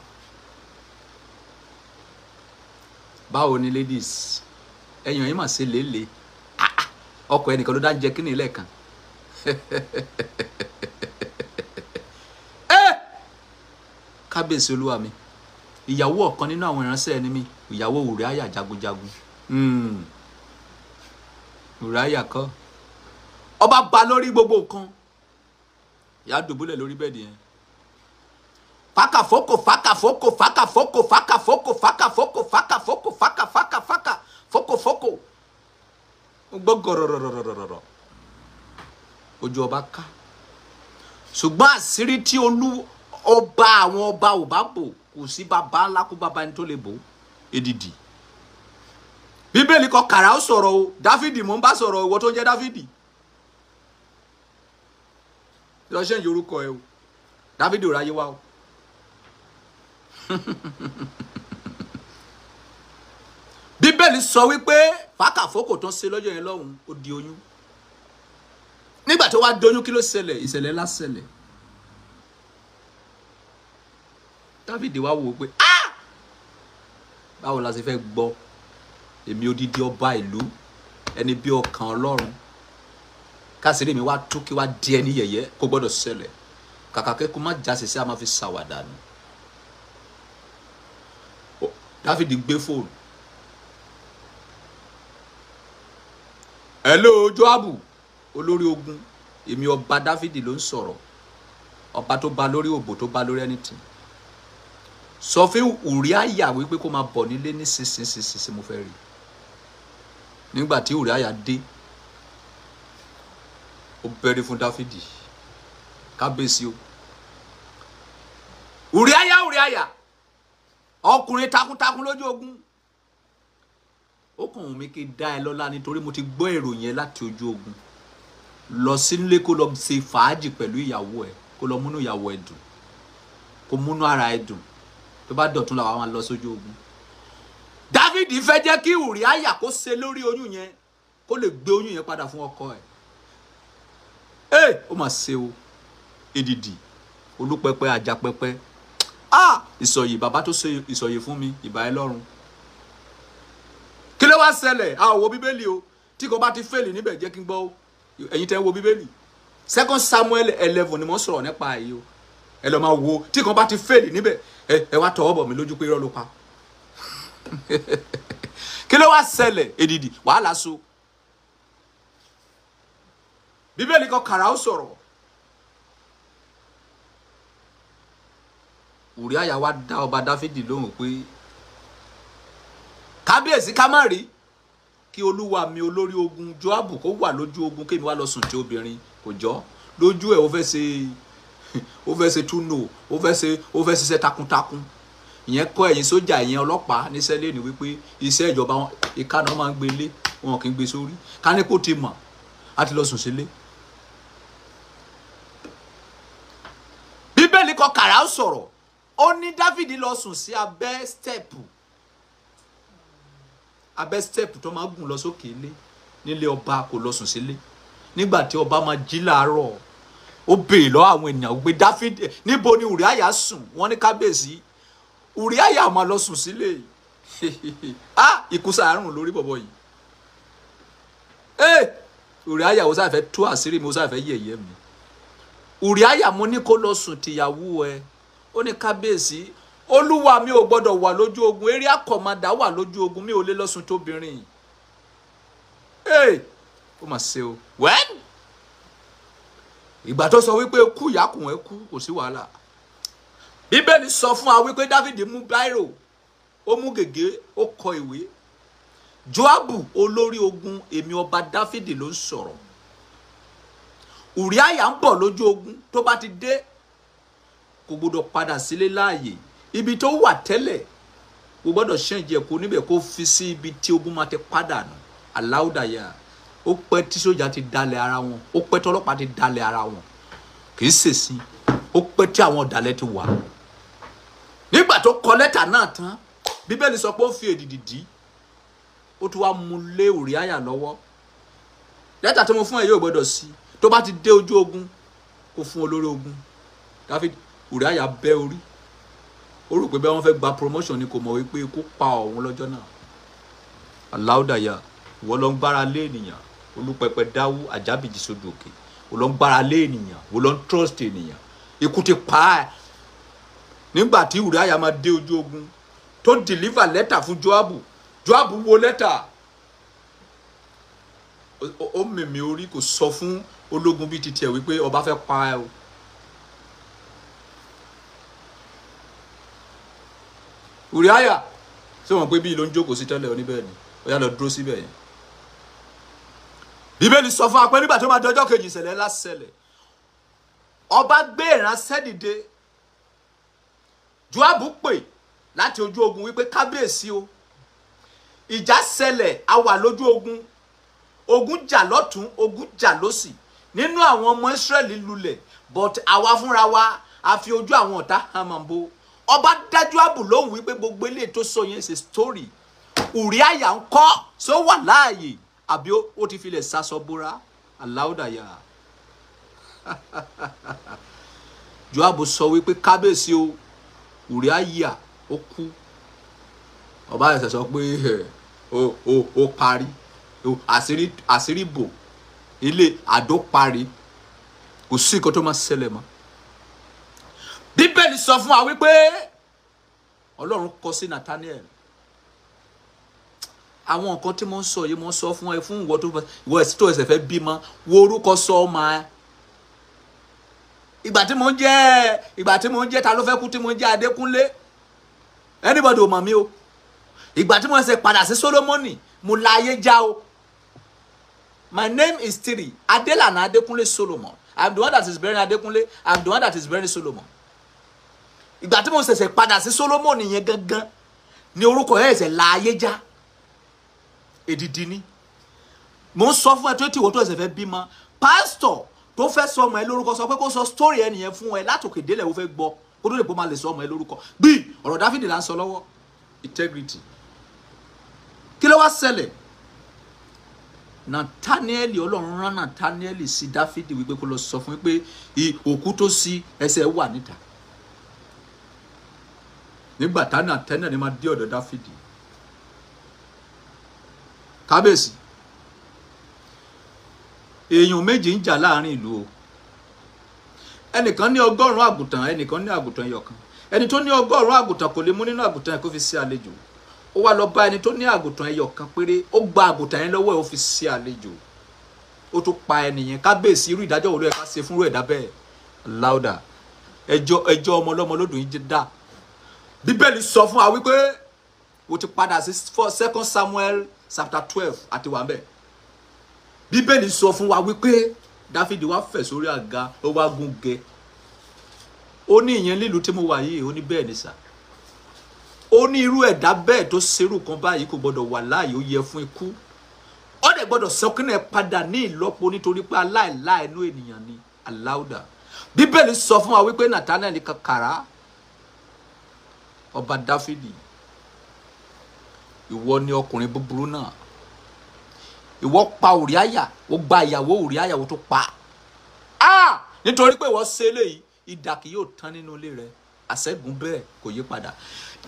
Báwo ni ladies? Ẹyàn yín mà ṣe lélẹ̀. Ọkọ ẹnìkan ló dá jẹ kíní lẹ́ẹ̀kan. kábíyèsí olúwa mi ìyàwó ọ̀kan nínú àwọn ìránṣẹ́ ẹni mi ìyàwó Ùráyà jagunjagun Ùráyà kọ́ ọba ba lórí gbogbo nǹkan ìyá dùbúlẹ̀ lórí bẹ́ẹ̀dì yẹn fákàfókò fákàfókò fákàfókò fákàfókò fákàfókò fákàfókò fákàfákàfákà fókòfókò gbọ́ gọ̀rọ̀rọ̀rọ̀rọ̀rọ̀ ojú ọba ká ṣùgbọ́n àṣírí tí ọba àwọn ọba ò bá bò kò sí bàbá ńlá kó bàbá ẹni tó lè bò èdìdì bíbélì kọ kàrà ó sọ̀rọ̀ o Dáfídì mò ń bá sọ̀rọ̀ ìwọ tó ń jẹ́ Dáfídì lọ ṣe ń yorùkọ ẹ o Dáfídì ò ráyé wá o bíbélì sọ wípé fákàfókò tó ń ṣe lọ́jọ́ yẹn lọ́hùn ó di oyún nígbà tó wá doyún kí ló ṣẹlẹ̀ ìṣẹ̀lẹ̀ ńlá ṣẹlẹ̀ Dáfídì wá wò ó pé báwo la ṣe fẹ́ gbọ́ èmi odidi ọba ìlú ẹni bí ọkàn Ọlọ́run kásìrì mi wá tú kí wá di ẹni yẹ̀yẹ́ kó gbọ́dọ̀ ṣẹlẹ̀ kàkà kẹ́kọ̀ọ́ má jáse sí a máa fi ṣàwàdà nù Dáfídì gbé fóònù hello Jóábù olórí ogun èmi ọba Dáfídì ló ń sọ̀rọ̀ ọba tó ba lórí òbò tó ba lórí anything sọ fún Ùráyà wípé kó máa bọ̀ nílé ní sísìn mo fẹ́ rí nígbà tí Ùráyà dé ó bẹ̀rẹ̀ fún Dáfídì kábíyèsí o Ùráyà ọkùnrin takuntakun lójú ogun ó kàn wọ́n mi kí dá ẹ lọ́lá nítorí mo ti gbọ́ èrò yẹn láti ojú ogun lọ sílé kó lọ ṣe fàájì pẹ̀lú ìyàwó ẹ kó lọ múnú ìyàwó ẹ dùn kó múnú ara ẹ dùn tó bá dọ̀tún làwọn máa lọ sójú ogun Dáfídì fẹ́ jẹ́ kí Ùráyà kó ṣe lórí oyún yẹn kó lè gbé oyún yẹn padà fún ọkọ ẹ̀ ó mà ṣe o èdìdì olúpẹpẹ àjàpẹpẹ ìsọyè bàbá tó ṣe ìsọyè fún mi ìbà ẹ lọ́run kí ló wá ṣẹlẹ̀ a ò wo bíbélì o tí kò bá ti fèlì níbẹ̀ jẹ́ kí n gbọ́ o ẹ̀yin tẹ́ ń wo bíbélì 2 Samuel 11 ni mo sọ̀rọ̀ nípa èyí o ẹ lọ máa wo tí kò bá ti fèlì níbẹ̀ ẹ wá tọwọ́ bọ̀ mí lójú pé irọ́ ló pa kí ló wá ṣẹlẹ̀ èdìdì wàhálà so bíbélì kọ kàrà ó sọ̀rọ̀ Ùráyà wá dá ọba Dáfídì lóhùn pé kábíyèsí ká má rí kí olúwa mi olórí ogun Jóábù kó wà lójú ogun kémi wá lọ sùn tí obìnrin kò jọ lójú ẹ̀ ó fẹ́ ṣe túnú ó fẹ́ ṣiṣẹ́ takuntakun ìyẹn kọ́ ẹ̀yin sójà ìyẹn ọlọ́pàá níṣẹ́ lẹ́nu wípé iṣẹ́ ìjọba ìkànnà máa ń gbé lé wọn kì í gbé sórí kánípò ti mọ̀ á ti lọ sùn sílé. bíbélì kọ kàrà ó sọ̀rọ̀ ó ní Dáfídì lọ sùn sí abẹ́ stẹ́ẹ̀pù tó máa gùn lọ sókè ilé nílé ọba kò lọ sùn sílé nígbà tí ọba máa jí láàárọ̀ ó béèrè lọ́wọ́ àwọn ènìyàn pé Dáfídì níbo ni Ùráyà sùn wọ́n ní kábíyèsí Ùráyà máa lọ sùn sílé ikú sàárùn lórí bọ̀bọ̀ yìí Ùráyà ó sáfẹ́ tú àṣírí mi ó sáfẹ́ yẹ̀yẹ́ mi Ùráyà mo ní kó lọ sùn tìyàwó ẹ ó ní kábíyèsí olúwa mi ò gbọ́dọ̀ wà lójú ogun area commander wà lójú ogun mi ò lè lọ́sùn tóbìnrin ó mà ṣe o wẹ́n ìgbà tó sọ wípé kú ìyákùn ẹ kú kò sí wàhálà bíbélì sọ fún wa wípé Dáfídì mú báírò ó mú gègé ó kọ ìwé Jóábù olórí ogun èmi ọba Dáfídì ló ń sọ̀rọ̀ Ùráyà ń bọ̀ lójú ogun tó bá ti dé kò gbọdọ̀ padà sílé láàyè ibi tó wà tẹ́lẹ̀ kò gbọdọ̀ ṣẹ́ǹjì ẹ̀kọ́ níbẹ̀ kó fi sí ibi tí ogun máa ti padà nù aláwùdáyà ó pẹ́ tí sójà ti dalẹ̀ ara wọn ó pẹ́ tí ọlọ́pàá ti dalẹ̀ ara wọn kì í ṣèṣì ó pẹ́ tí àwọn ọ̀dàlẹ̀ ti wà nígbà tó kọ lẹ́tà náà tán bíbélì sọ pé ó fi èdìdì dì ó tún wá mú lé Ùráyà lọ́wọ́ lẹ́tà tí mo fún ẹ yóò gbọdọ̀ sí tó bá ti dé ojú ogun kó fún olórí ogun Dáfídì Ùráyà bẹ́ orí ó rò pé bẹ́ẹ̀ wọ́n fẹ́ gba promotion ni kò mọ̀ wípé kó pa òun lọ́jọ́ náà aláwùdáyà wọ́n lọ ń gbára lé ènìyàn olúpẹpẹ dáwú àjábìjì sódò òkè wọ́n lọ ń gbára lé ènìyàn wọ́n lọ ń trust ènìyàn ikú ti pa á nígbà tí Ùráyà máa dé ojú ogun tó deliver lẹ́tà fún Jóábù, Jóábù wo lẹ́tà, ó mèmí orí, kò sọ fún ológun bíi titi ẹ̀ wípé ọba fẹ́ pa ẹ́ o. Ùráyà ṣé wọn pé bí ló ń jókòó sí tẹ́lẹ̀ oníbẹ̀ ni ó yá lọ dúró síbẹ̀ yẹn. Bíbélì sọ fún wa pé nígbà tó máa dọjọ́ kejì ìṣẹ̀lẹ̀ ńlá ṣẹlẹ̀, ọba gbé ìránṣẹ́ dìde, Jóábù pè láti ojú ogun wípé kábíyèsí o, ìjà ṣẹlẹ̀, a wà lójú ogun, ogun jà lọ́tún, ogun jà lósì, nínú àwọn ọmọ Ísírẹ́lì lulẹ̀, but àwa fúnra wa a fi ojú àwọn ọ̀tá hàn mọ́ bó. Ọba dá Jóábù lóhùn wípé gbogbo eléyìí tó sọ yẹn ṣe story. Ùráyà ń kọ́ ṣé ó wà láàyè àbí ó ti filẹ̀ sasọ bóra. Aláùdàyà. Jóábù sọ wípé kábíyèsí o, Ùráyà ó kú. Ọba ẹ̀sẹ̀ sọ pé ó parí, àṣírí bò, ilé àdó parí, kò sí nǹkan tó máa ṣẹlẹ̀ mọ́. Bíbélì sọ fún wa wípé Ọlọ́run kọ sí Nathaniel. Àwọn nǹkan tí mo ń sọ yìí mo ń sọ fún ẹ fún ìwọ tó ẹsẹ̀ fẹ́ bímọ, wo orúkọ sọ ọmọ ẹ. Ìgbà tí mo ń jẹ́ ta ló fẹ́ kú tí mo ń jẹ́ Adékúnlé, anybody ò mọ̀ mí o. Ìgbà tí mo ṣe padà sí Solomoni, mo la ayé já o. My name is Tiri Adelana Adekunle Solomon. I'm the one that is bearing Adekunle. I'm the one that is bearing Solomon. Ìgbà tí mo ṣẹ̀ṣẹ̀ padà sí Solomon yẹn gangan ni orúkọ ẹ̀ ṣẹ̀ la ayé já. Èdìdì ni. Mo ń sọ fún ẹ tó tí ìwọ tó ẹsẹ̀ fẹ́ bímọ. Pásítọ̀ tó fẹ́ sọ ọmọ ẹ lórúkọ sọ pé kó sọ story ẹ nìyẹn fún ẹ látòkè délẹ̀ ó fẹ́ gbọ́ kó tó lè pọ́ máa lè sọ ọmọ ẹ lórúkọ. Bí ọ̀rọ̀ Dáfídì là ń sọ lọ́wọ́. Integrity. Kí ló wá ṣẹlẹ̀? Nathaniel, Ọlọ́run rán Nathaniel sí Dáfídì wípé kó lọ sọ fún pé òkú tó sí ẹsẹ̀ wà níta. Nígbà tá Nathaniel ni máa dé ọ̀dọ̀ Dáfídì. Kábíyèsí, èèyàn méjì ń jà láàrin ìlú o. Ẹnìkan ní 100 àgùntàn, ẹnìkan ní àgùntàn ẹyọkan. Ẹni tó ní 100 àgùntàn kò lè mú nínú àgùntàn ẹ̀ kó fi sí àlejò. Ó wá lọ bá ẹni tó ní àgùntàn ẹyọkan péré, ó gba àgùntàn yẹn lọ́wọ́ ẹ̀ ó fi sí àlejò. Ó tún pa ẹnìyẹn. Kábíyèsí, irú ìdájọ́ wo ló yẹ ká ṣe fúnrú ẹ̀dá bẹ́ẹ̀? Láùdà. Ẹjọ́ ọmọ ọlọ́mọ lódùn yìí dá. Bíbélì sọ fún wa wípé ó ti padà sí 2 Samuel chapter 12 àti wà ńbẹ̀. Bíbélì sọ fún wa wípé Dáfídì wá fẹ̀ sórí àga, ó wá gún gẹ. Ó ní ìyẹn lílu tí mo wà yìí, ó ní bẹ́ẹ̀ ni sà. Ó ní irú ẹ̀dá bẹ́ẹ̀ tó ṣerú kan báyìí kò gbọdọ̀ wà láàyè, ó yẹ fún ikú. Ó dẹ̀ gbọdọ̀ sọkúnẹ̀ padà ní ìlọ́po nítorí pé aláìláìnú ènìyàn ni. Aláùdà. Bíbélì sọ fún wa wípé Nathaniel ní kàkàrà ọba Dáfídì, ìwọ ni ọkùnrin búburú náà. Ìwọ pa Ùráyà, ó gba ìyàwó Ùráyà ó tó pa. Nítorí pé ìwọ ṣe eléyìí, idà kì yóò tán nínú ilé rẹ. Àṣẹ́gun bẹ́ẹ̀ kò yí padà.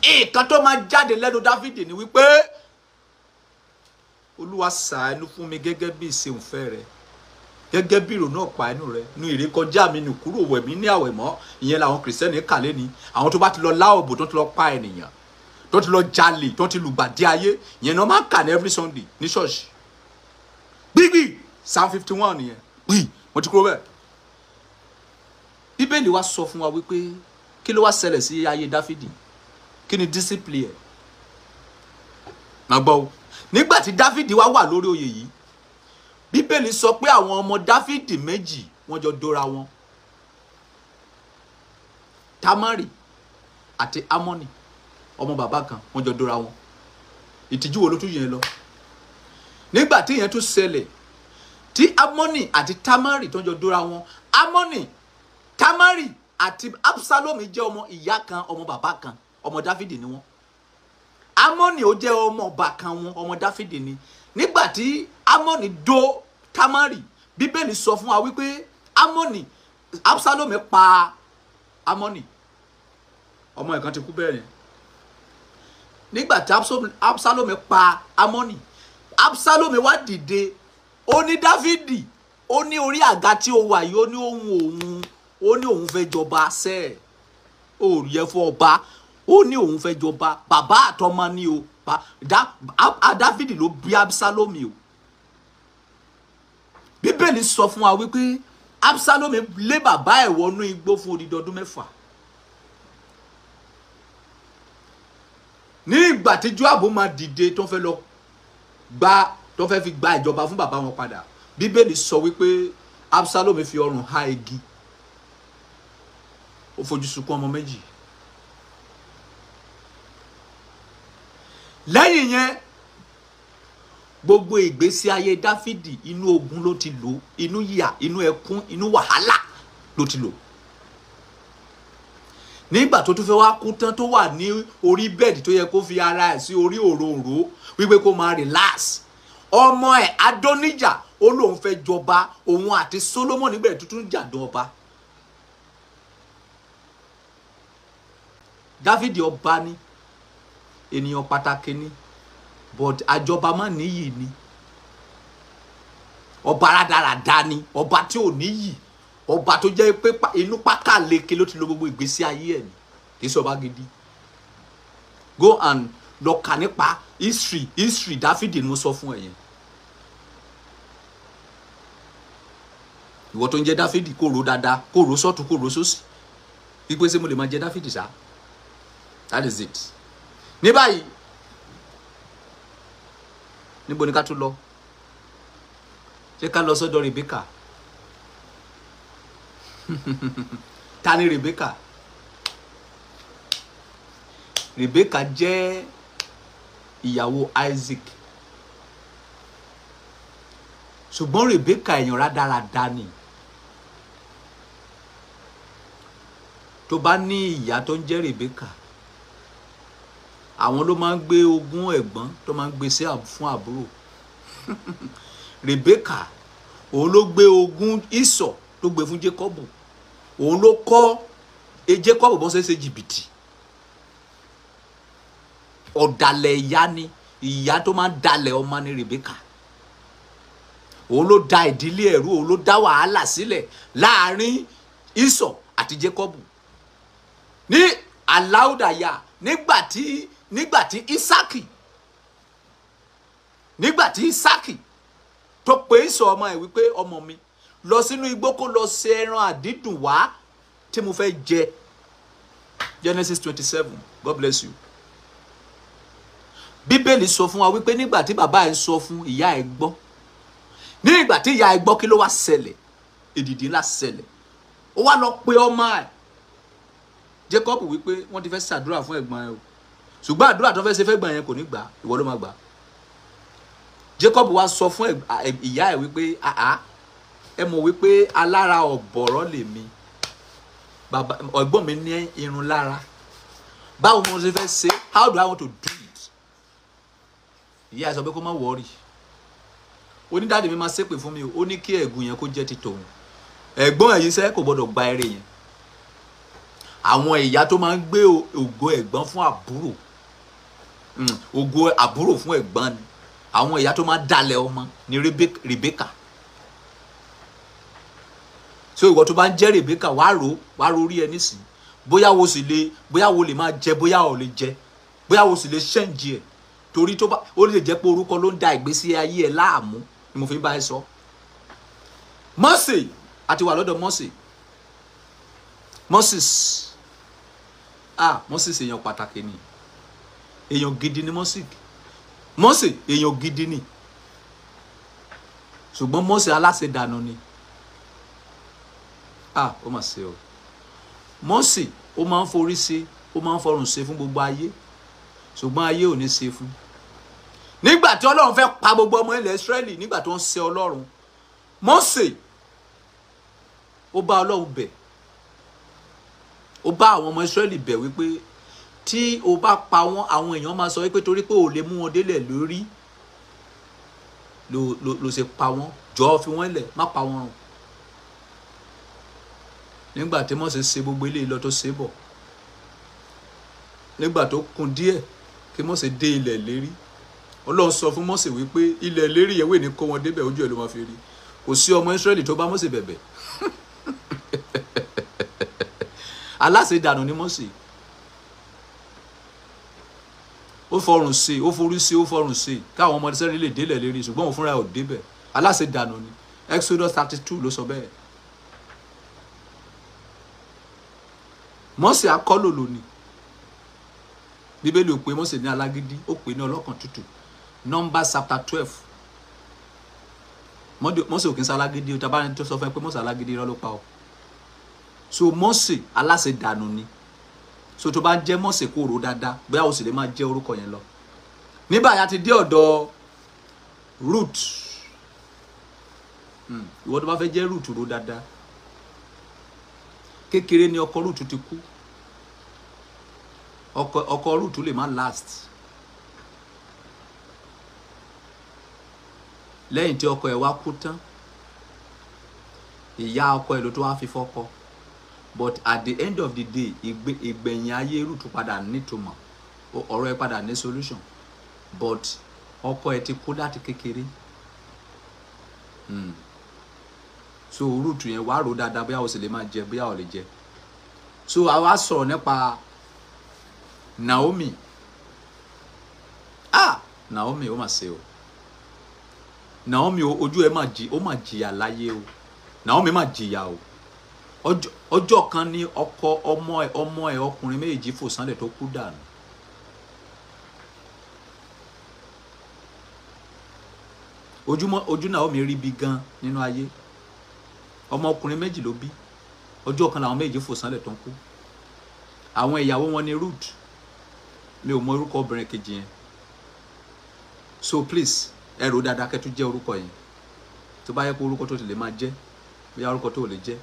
Ìkan tó máa jáde lẹ́nu Dáfídì ni wípé Olúwa ṣàánú fún mi gẹ́gẹ́ bí ìṣeunfẹ́ rẹ, gẹ́gẹ́ bí ìrònú ọ̀pá inú rẹ, nu ìrékọjá mi nù kúrò, wẹ̀ mí ní àwẹ̀mọ́. Ìyẹn làwọn Kìrìsìtẹ́nì kà lé ní àwọn tó bá ti lọ láòbò, tó ti lọ pa ènìyàn, tó ti lọ jalè, tó ti lùgbàdì ayé. Ìyẹn náà máa ń kà ní every Sunday ní ṣọ́ọ̀ṣì. Gbígbì Psalm 51 nìyẹn. Gbì mo ti kúrò bẹ́ẹ̀. Bíbélì wa sọ fún wa wípé kí ló wá ṣẹlẹ̀ sí ayé Dáfídì? Kí ni discipline ẹ̀? Má gbọ́ o. Nígbà tí Dáfídì wá wà lórí oyè yìí, Bíbélì sọ pé àwọn ọmọ Dáfídì méjì wọ́n jọ dóra wọn. Tamari àti Amoni, ọmọ bàbá kan, wọ́n jọ dóra wọn. Ìtìjú wo ló tún yẹn lọ? Nígbà tí ìyẹn tún ṣẹlẹ̀, tí Amoni àti Tamari tó jọ dóra wọn, Amoni, Tamari àti Absalomi jẹ́ ọmọ ìyá kan, ọmọ bàbá kan, ọmọ Dáfídì ni wọ́n. Amoni ó jẹ́ ọmọ ọba kan wọn, ọmọ Dáfídì ni. Nígbà tí Amoni dó Tamari, Bíbélì sọ fún wa wípé Amoni, Absalomi pa Amoni. Ọmọ ẹ̀ kan ti kú bẹ́ẹ̀ ni. Nígbà tí Absalomi pa Amoni, Absalomi wá dìde, ó ní Dáfídì, ó ní orí àga tí ó wà yìí, ó ní òun fẹ́ jọba sẹ́. ó yẹ fún ọba, ó ní òun fẹ́ jọba, bàbá àtọmọ ni o, Dáfídì ló bí Absalomi o. Bíbélì sọ fún wa wípé Absalomi lé bàbá ẹ̀ wọnú igbó fún odidi ọdún 6. Ní ìgbà tí Joabu máa dìde tó fẹ́ fi gba ìjọba fún bàbá wọn padà, Bíbélì sọ wípé Absalomi fi ọrùn há igi, ó fojú sunkún ọmọ méjì. Lẹ́yìn yẹn, gbogbo ìgbésí ayé Dáfídì inú ogun ló ti lò, inú ìyà, inú ẹkún, inú wàhálà ló ti lò. Nígbà tó tún fẹ́ wá kú tán tó wà ní orí bẹ́ẹ̀dì tó yẹ kó fi ara ẹ̀ sí orí òróǹro wípé kó máa relax, ọmọ ẹ̀ Adóníjà ó lóun fẹ́ jọba, òun àti Solomoni bẹ̀rẹ̀ tuntun jàdún ọba. Dáfídì ọba ni, ènìyàn pàtàkì ni, but àjọba má níyì ni, ọba rádaràda ni, ọba tí ò níyì, ọba tó jẹ́ pé inú pákà leke ló ti lo gbogbo ìgbésí ayé ẹ̀ ni, kì í ṣe ọba gidi. Go and lọ kà nípa history Dáfídì ni mo sọ fún ẹ yẹn. Ìwọ tó ń jẹ́ Dáfídì kó ro dáadáa, kó ro sọ́tún, kó ro sósì, wípé ṣé mo lè máa jẹ́ Dáfídì ṣá. That is it. Ní báyìí, níbo ni ká tún lọ? Ṣé ká lọ sọ́dọ̀ Rebecca? Ta ni Rebecca? Rebecca jẹ́ ìyàwó Isaac. Ṣùgbọ́n Rebecca èèyàn rádaràda ni. Tó bá ní ìyá tó ń jẹ́ Rebecca, àwọn ló máa ń gbé ogún ẹ̀gbọ́n tó máa ń gbé sí fún àbúrò. Rebecca òun ló gbé ogún Ísọ̀ tó gbé fún Jákọ́bù, òun ló kọ́ Jákọ́bù bó ṣe jìbìtì. Ọ̀dàlẹ̀ ìyá ni, ìyá tó máa ń dalẹ̀ ọmọ ni Rebecca. Òun ló da ìdílé ẹ̀rú, òun ló dá wàhálà sílẹ̀ láàrin Ísọ̀ àti Jákọ́bù. Ní aláùdàyà nígbàtí Ísákì tó pe Ísọ̀ ọmọ ẹ̀ wípé ọmọ mi lọ sínú igbó kó lọ ṣe ẹran àdídùn wá tí mo fẹ́ jẹ. Genesis 27. God bless you. Bíbélì sọ fún wa wípé nígbà tí bàbá ẹ̀ sọ fún ìyá ẹ̀ gbọ́, nígbà tí ìyá ẹ̀ gbọ́ kí ló wá ṣẹlẹ̀? Èdìdì ńlá ṣẹlẹ̀. Ó wá lọ pe ọmọ ẹ̀ Jacob wípé wọ́n ti fẹ́ ṣàdúrà fún ẹ̀gbọ́n ẹ̀ o, ṣùgbọ́n àdúrà tó fẹ́ ṣe fẹ́gbọ́n yẹn kò ní gbà, ìwọ ló máa gbà. Jacob wá sọ fún ìyá ẹ̀ wípé ẹ mọ̀ wípé alára ọ̀bọ̀rọ̀ lèmi, bàbá ẹ̀gbọ́n mi ní irun lára, báwo mo ṣe fẹ́ ṣe, how do I want to do it? Ìyá ẹ̀ sọ pé kó má wọ́ọ̀rì, onídàádì mi máa ṣépè fún mi o, ó ní kí ẹ̀gún yẹn kó jẹ́ ti tòun. Ẹ̀gbọ́n ẹ̀ yìí sẹ́ kò gbọ́dọ̀ gba eré yẹn. Àwọn ìyá tó máa ń gbé ògo ẹ̀gbọ́n fún àbúrò, ògo àbúrò fún ẹ̀gbọ́n ni àwọn ìyá tó máa ń dalẹ̀ ọmọ ni Rebecca. So ìwọ tó bá ń jẹ́ Rebecca wá ro rí ẹ nísìnyí, bóyá wo lè máa jẹ, bóyá o lè jẹ, bóyá wo sì lè ṣẹ́ǹjì ẹ̀, torí tó bá ó lè jẹ́ pé orúkọ ló ń da ìgbésí ayé ẹ̀ láàmú ni mo fi bá ẹ sọ. Mósè àti wà lọ́dọ̀ Moses. Moses èèyàn pàtàkì ni, èèyàn gidi ni Mósè èèyàn gidi ni, ṣùgbọ́n Mósè aláṣẹdànù ni. Ó mà ṣe o. Mósè ó máa ń forí ṣe, ó máa ń fọrùn ṣe fún gbogbo ayé, ṣùgbọ́n ayé ò ní ṣe fún. Nígbà tí Ọlọ́run fẹ́ pa gbogbo ọmọ ilẹ̀ Ísírẹ́lì, nígbà tó ń ṣe Ọlọ́run, Mósè ó bá Ọlọ́run bẹ̀, ó bá àwọn ọmọ Ísírẹ́lì bẹ̀ wípé tí o bá pa wọ́n, àwọn èèyàn máa sọ wípé torí pé ò lè mú wọn délẹ̀ lórí ló ṣe pa wọ́n, jọ̀ọ́ fi wọ́n lẹ̀, má pa wọ́n run. Nígbà tí Mósè ṣe gbogbo ilé lọ tó ṣe bọ̀, nígbà tó kún díẹ̀ kí Mósè dé ilẹ̀ lérí, Ọlọ́run sọ fún Mósè wípé ilẹ̀ lérí yẹn wè ní kó wọn débẹ̀, ojú ẹ̀ ló máa fi rí. Kò sí ọmọ Ísírẹ́lì tó bá Mósè bẹ̀bẹ̀. aláṣẹdànù ni Mósè. Ó fọrùn sí, ó forí sí, ó fọrùn sí káwọn ọmọ Ísírẹ́lì lè délẹ̀ lérí, ṣùgbọ́n òun fúnra ẹ̀ ò débẹ̀. Aláṣẹdànù ni. Exodus 32 ló sọ bẹ́ẹ̀. Mósè akọ́lòlò ni. Bíbélì ò pé Mósè ní alágídí, ó pè ní ọlọ́kàn tútù. Numbers chapter 12. Mósè ò kí ń sá alágídí, ó ta bá ní tó sọ fún ẹ pé Mósè alágídí irọ́ ló pa ọ́. So Mósè aláṣẹdànù ni. So tó bá jẹ́ Mósè kó ro dáadáa, bóyá o sì lè máa jẹ́ orúkọ yẹn lọ. Ní báyìí a ti dé ọ̀dọ̀ Ruth. Ìwọ tó bá fẹ́ jẹ́ Ruth ro dáadáa. Kékeré ni ọkọ Ruth ti kú. Ọkọ Ruth lè má last. Lẹ́yìn tí ọkọ ẹ̀ wá kú tán, ìyá ọkọ ẹ̀ ló tó wá fi fọ́kọ. But at the end of the day, ìgbẹ̀yìn ayé Ruth padà nítumọ̀, ọ̀rọ̀ ẹ̀ padà ní solution. But ọkọ ẹ̀ ti kú láti kékeré. So Ruth yẹn wá rò dáadáa bóyá o sì lè máa jẹ, bóyá o lè jẹ. So a wá sọ̀rọ̀ nípa Naomi. Naomi ó mà ṣe o. Naomi ojú ẹ̀ ó mà jìyà láyé o. Naomi mà jìyà o. Ọjọ́ kan ní ọkọ ọmọ ẹ̀ ọkùnrin méjì fò sánlẹ̀ tó kú dànù. Ojú Naomi rí bí gan nínú ayé. Ọmọ ọkùnrin méjì ló bí. Ọjọ́ kan làwọn méjì fò sánlẹ̀ tó ń kú. Àwọn ìyàwó wọn ni Ruth. Mi ò mọ orúkọ obìnrin kejì yẹn. So please, ẹ rò dáadáa kẹ́ tún jẹ́ orúkọ yẹn. Tó bá yẹ kó orúkọ tó ti lè máa jẹ́, bóyá orúkọ tó lè jẹ́.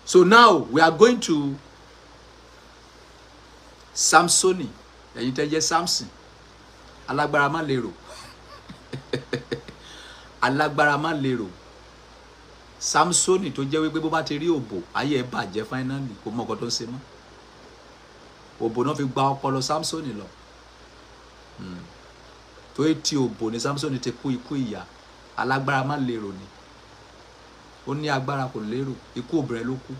So now we are going to Samsoni. Ẹ̀yin tẹ́ jẹ́ Samson. Alágbára má lérò. Alágbára má lérò. Samsoni tó jẹ́ wípé bó bá ti rí òbò, ayé ẹ̀ bàjẹ́ finally, kò mọ nǹkan tó ń ṣe mọ́. Òbò náà fi gba ọpọlọ Samsoni lọ. Tó ti òbò ni Samsoni ti kú ikú ìyà. Alágbára má lérò ni. Ó ní agbára kò lérò. Ikú obìnrin ló kú.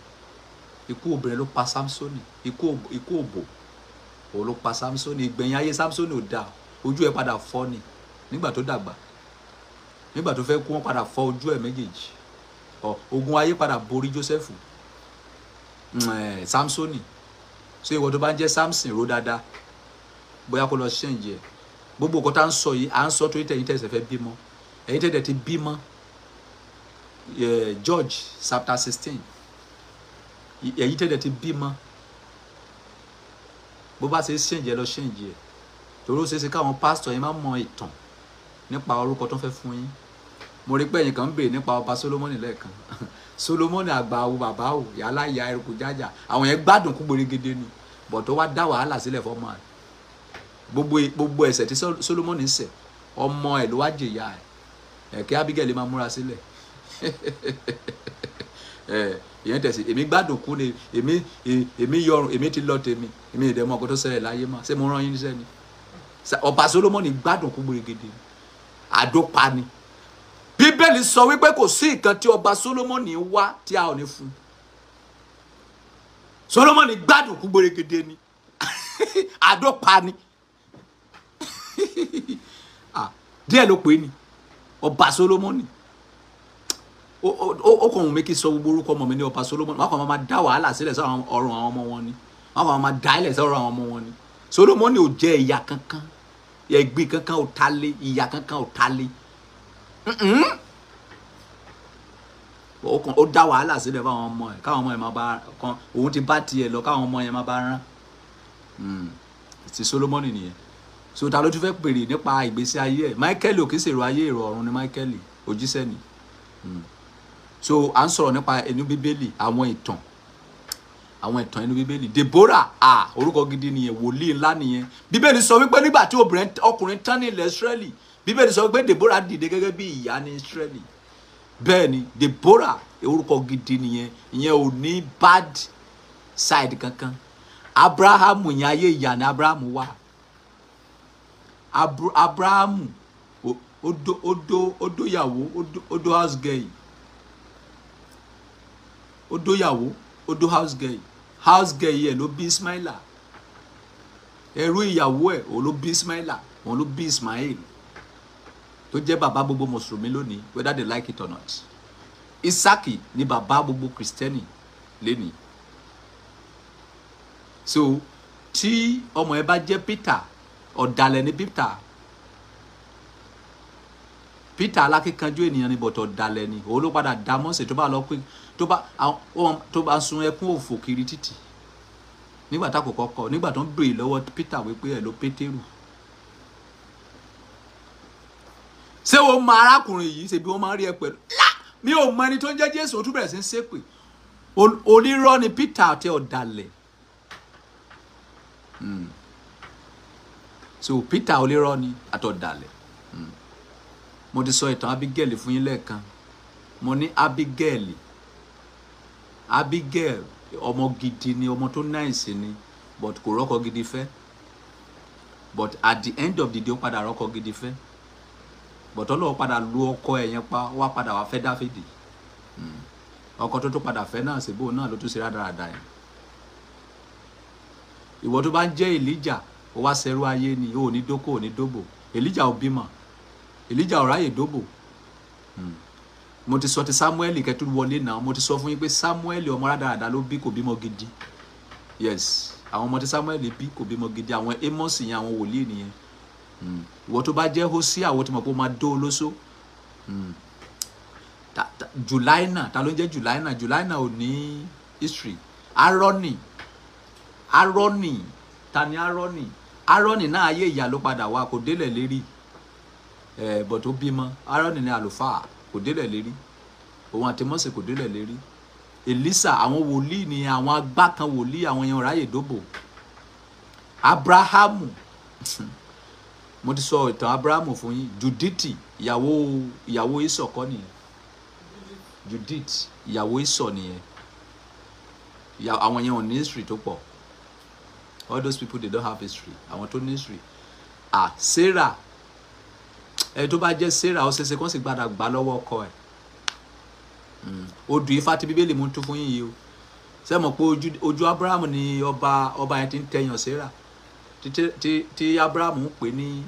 Ikú obìnrin ló pa Samsoni. Ikú òbò òun ló pa Samsoni. Ìgbẹ̀yìn ayé Samsoni ò dáa. Ojú ẹ̀ padà fọ́ ni nígbà tó dàgbà. Nígbà tó fẹ́ kú wọ́n padà fọ́ ojú ẹ̀ méjèèjì. Ogun ayé padà borí Joseph. Samsoni. So ìwọ tó bá ń jẹ́ Samson ro dáadáa. Bóyá kó lọ change ẹ̀. Gbogbo nǹkan tá ń sọ yìí à ń sọ torí tẹ̀yin tẹ̀sẹ̀ fẹ́ bímọ. Ẹ̀yin tẹ̀dẹ̀ ti bímọ. George chapter 16. Ẹ̀yin tẹ̀dẹ̀ ti bímọ. Bó bá ṣe change ẹ lọ change ẹ̀. Torí ó ṣe é ṣe káwọn pastor yẹn máa mọ ìtàn nípa orúkọ tó fẹ́ fún yín. Mo rí pé ẹ̀yin kan ń béèrè nípa ọba Solomoni lẹ́ẹ̀kan. Solomoni àgbà wo bàbá o, yàrá ìyá eruku jájà. Àwọn yẹn gbádùn kú gberegede ni. But tó wá dá wàhálà sílẹ̀ fọ́mọ ẹ̀. Gbogbo ẹ̀ṣẹ̀ tí Solomoni ṣẹ̀, ọmọ ẹ̀ ló wá jìyà ẹ̀. Kí Abigail máa múra sílẹ̀. Ìyẹn tẹ̀sí èmi gbádùn kú ni èmi yọrùn èmi ti lọ tèmi èmi ìdẹ̀mọ̀ ọkọ̀ tó ṣẹlẹ̀ láyé mọ́ ṣé mo rán yín níṣẹ́ ni. Ọba Solomoni gbádùn kú gberegede àdópa ni. Bíbélì sọ wípé kò sí nǹkan tí ọba Solomoni wá tí a ò ní fún. Solomoni gbádùn kú gberegede ni. Àdópa ni. Díẹ̀ ló pè ní ọba Solomoni. Ó kàn wọ́n mi kí sọ gbogbo orúkọ ọmọ mi ní ọba Solomoni. Wọ́n kàn máa dá wàhálà sílẹ̀ sọ́rọ̀ ọ̀run àwọn ọmọ wọn ni. Wọ́n kàn máa dá ilẹ̀ sọ́rọ̀ àwọn ọmọ wọn ni. Solomoni ò jẹ ìyà kankan. Ẹ̀gbin kankan ò ta lé. Ìyà kankan ò ta lé. Ó dá wàhálà sílẹ̀ fáwọn ọmọ ẹ̀. Káwọn ọmọ ẹ̀ máa bá kan. Òun ti bá tiẹ̀ lọ káwọn ọmọ yẹn máa bá rán. Ti Solomoni nìyẹn. So ta ló tún fẹ́ pèrè nípa ìgbésí ayé ẹ̀. Michael ò kì í ṣèrò ayé èrò ọ̀run ni Michael. Òjíṣẹ́ ni. So à ń sọ̀rọ̀ nípa inú Bíbélì àwọn ìtàn inú Bíbélì. Deborah orúkọ gidi nìyẹn, wòlíì ńlá nìyẹn. Bíbélì sọ wípé nígbà tí ọkùnrin tán ní ilẹ̀ Ísírẹ́lì, Bíbélì sọ wípé Deborah dìde gẹ́gẹ́ bí ìyá ní Ísírẹ́lì. Bẹ́ẹ̀ ni Deborah orúkọ gidi nìyẹn, ìyẹn ò ní bad side kankan. Abrahamu yẹn ayé ìyá ni Abrahamu wà. Abrahamu odóyàwó odó house girl. Ó dóyàwó ó dó house girl yẹ ló bí Ismaila, ẹrú ìyàwó ẹ̀ òun ló bí Ismaila, òun ló bí Ismail tó jẹ́ bàbá gbogbo mùsùlùmí lónìí, whether they like it or not. Isaki ni bàbá gbogbo Kristẹni lénìí. So tí ọmọ ẹ bá jẹ́ Peter, ọ̀dàlẹ̀ ni Peter alákíkanjú ènìyàn ni bọ̀tọ̀ ọ̀dàlẹ̀ ni, òun ló padà dá Mósè tó bá lọ pé tó bá sun ẹkún òfò kiri títì nígbà tá kọ́kọ́ kọ́, nígbà tó ń béèrè lọ́wọ́ Peter wípé ẹ̀ ló Pétérù. Ṣé o mọ arákùnrin yìí ṣe bí wọ́n máa ń rí ẹ pẹ̀lú mi ò mọ ẹni tó ń jẹ́ Jésù, ó tún bẹ̀rẹ̀ sí ń ṣépè. Onírọ́ ni Peter àti ọ̀dàlẹ̀. So Peter onírọ́ ni àti ọ̀dàlẹ̀. Mo ti sọ ìtàn Abigail fún yín lẹ́ẹ̀kan. Mo ní Abigail ọmọ gidi ni, ọmọ tó nice ni, but kò rọ́kọ gidi fẹ́. But at the end of the day ó padà rọ́kọ gidi fẹ́. But Ọlọ́run padà lu ọkọ ẹ̀ yẹn pa, wá padà wá fẹ́ Dáfídì. Ọkọ tó padà fẹ́ náà ṣèbó náà ló tún ṣe rádaràda yẹn. Ìwọ tó bá ń jẹ́ Èlíjà, ó wá ṣẹrú ayé ni, ó ní dókò, ó ní dóbò. Èlíjà ò bímọ, Èlíjà ò ráyè dóbò. Mo ti sọ ti Samuel kẹtù wọlé náà, mo ti sọ fún yín pé Samuel ọmọ rádaràda ló bí, kò bímọ gidi. Yes, àwọn ọmọ tí Samuel bí kò bímọ gidi, àwọn Amos yẹn, àwọn wòlíì nìyẹn. Ìwọ tó bá jẹ́ Hosea, àwọn tí mo pé ó máa dó olóṣó. Jùláínà, ta ló ń jẹ́ Jùláínà? Jùláínà ò ní history. Aroni, ta ni Aroni náà ayé ìyá ló padà wá, kò délẹ̀ lérí. Bọ̀ tó bímọ, Aroni ni àlùfáà, kò délẹ̀ lérí. Òun àti Mósè kò délẹ̀ lérí. Elisa, àwọn wòlíì ni, àwọn agbákan wòlíì, àwọn yẹn ráyè dóbò. Abrahamu, mo ti sọ ìtàn Abrahamu fún yín. Judith, ìyàwó Ísọ̀ kọ́ nìyẹn. Judith, ìyàwó Ísọ̀ nìyẹn. Àwọn yẹn ò ní history tó pọ̀. All those people, they don't have history. Àwọn tó ní history. Sarah, ẹ tó bá jẹ́ Sarah, ó ṣeéṣe kó sì gbàdá gbà lọ́wọ́ ọkọ ẹ̀. Odù Ifá tí Bíbélì mú tún fún yín yìí o. Ṣé mọ̀ pé ojú Abrahamu ni ọba yẹn ti ń tẹyàn Sarah. Tí Abrahamu ń pè ní,